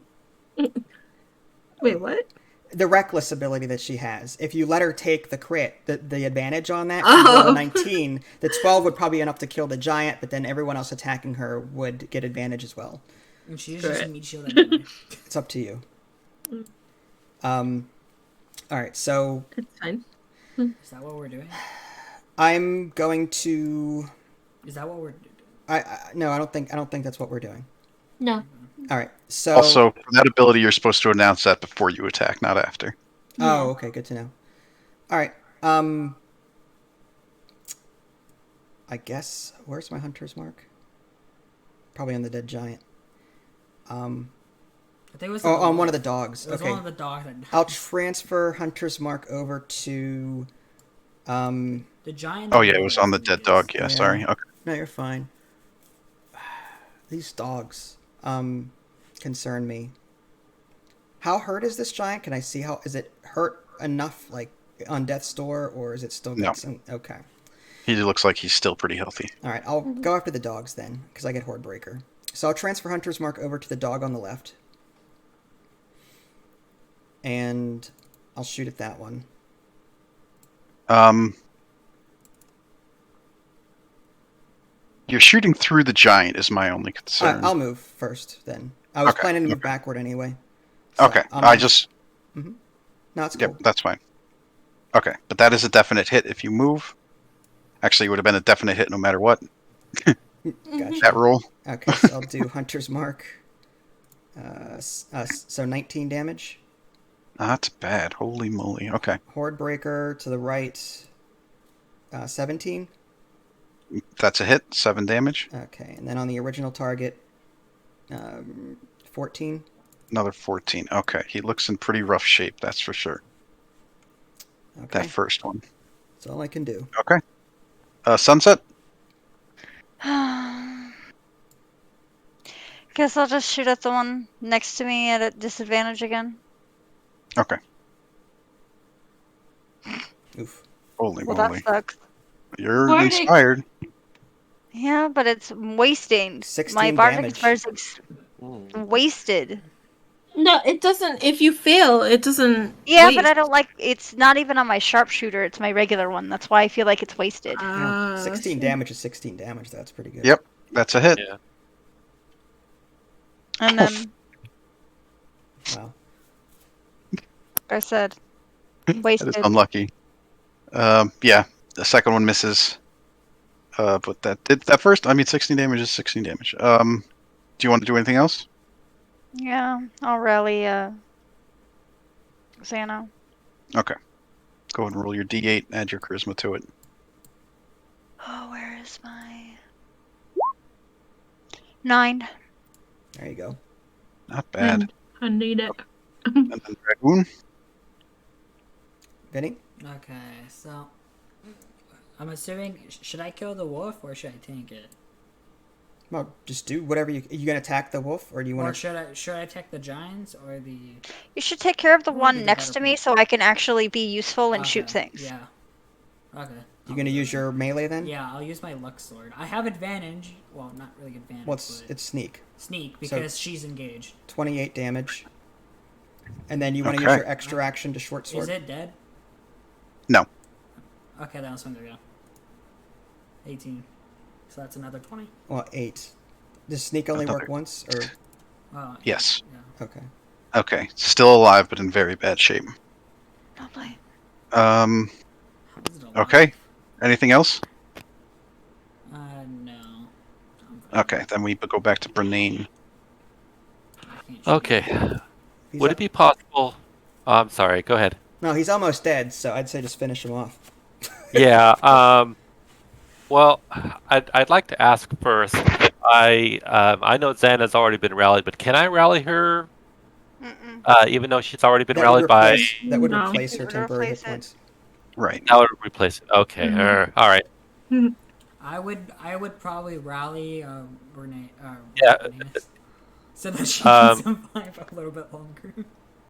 Wait, what? The reckless ability that she has. If you let her take the crit, the advantage on that, Oh. roll 19, the 12 would probably be enough to kill the giant, but then everyone else attacking her would get advantage as well. And she uses Right. meat shield anyway. It's up to you. Alright, so It's fine. Is that what we're doing? I'm going to... Is that what we're doing? No, I don't think that's what we're doing. No. Alright, so... Also, for that ability, you're supposed to announce that before you attack, not after. Oh, okay, good to know. Alright, I guess... Where's my hunter's mark? Probably on the dead giant. I think it was Oh, the on one of the dogs. It was Okay. one of the dogs that I'll transfer hunter's mark over to... the giant. Oh, yeah, it was on the dead dog. Yeah, Yeah. sorry. Okay. No, you're fine. These dogs concern me. How hurt is this giant? Can I see how... Is it hurt enough, like, on death's door, or is it still... No. Okay. He looks like he's still pretty healthy. All right, I'll go after the dogs then, because I get Horde Breaker. So I'll transfer Hunter's Mark over to the dog on the left. And I'll shoot at that one. You're shooting through the giant is my only concern. I'll move first then. I was Okay, planning to move okay. backward anyway. So Okay, I'm- I just... No, it's Yep, cool. that's fine. Okay, but that is a definite hit if you move. Actually, it would have been a definite hit no matter what. Gotcha. That roll. Okay, so I'll do Hunter's Mark. So 19 damage. Not bad. Holy moly. Okay. Horde Breaker to the right. 17. That's a hit. 7 damage. Okay, and then on the original target, 14. Another 14. Okay, he looks in pretty rough shape, that's for sure. Okay, That first one. that's all I can do. Okay. Sunset? Guess I'll just shoot at the one next to me at a disadvantage again. Okay. Oof. Holy Well, moly. that sucks. You're Bardic. inspired. Yeah, but it's wasting. 16 My Bardic damage. Inspire is wasted. No, it doesn't. If you fail, it doesn't. Yeah, waste. but I don't like. It's not even on my sharpshooter. It's my regular one. That's why I feel like it's wasted. Yeah, Ah, 16 shit. damage is 16 damage. That's pretty good. Yep, that's a hit. Yeah. And then, Wow. like I said, That is wasted. unlucky. Yeah, the second one misses. But that first, 16 damage is 16 damage. Do you want to do anything else? Yeah, I'll rally Xano. Okay. Go ahead and roll your d8, add your charisma to it. Oh, where is my 9? There you go. Not bad. I need it. And then Dragoon. Vinny? Okay, so I'm assuming should I kill the wolf or should I tank it? Well, just do whatever you gonna attack the wolf, or do you Or want to? should I attack the giants or the You should take care of the What would be one the next better to me plan? so I can actually be useful and shoot Okay, things. Yeah. Okay. You gonna use your melee then? Yeah, I'll use my luck sword. I have advantage. Well, not really advantage. Well, it's but sneak. sneak because she's engaged. 28 damage. And then you want to use Okay. your extra action to short sword. Is it dead? No. Okay, that was swing go. 18. So that's another 20. Well, 8. Does sneak only work Another- once, or Oh, Yes. yeah. okay? Okay. Still alive, but in very bad shape. Lovely. How is it alive? Okay. Anything else? No. Okay, then we go back to Brenane. I can't shoot. Okay. He's Would al- it be possible? Oh, I'm sorry. Go ahead. No, he's almost dead, so I'd say just finish him off. Yeah. Well, I'd like to ask first. I know Xana's already been rallied, but can I rally her? Mm-mm. Even though she's already been That would rallied by. No. replace her It would temporary hit replace it. points. Right. That would replace it. Okay. Mhm. All right. I would probably rally Renee, Yeah. Renee, so that she Um, can survive a little bit longer.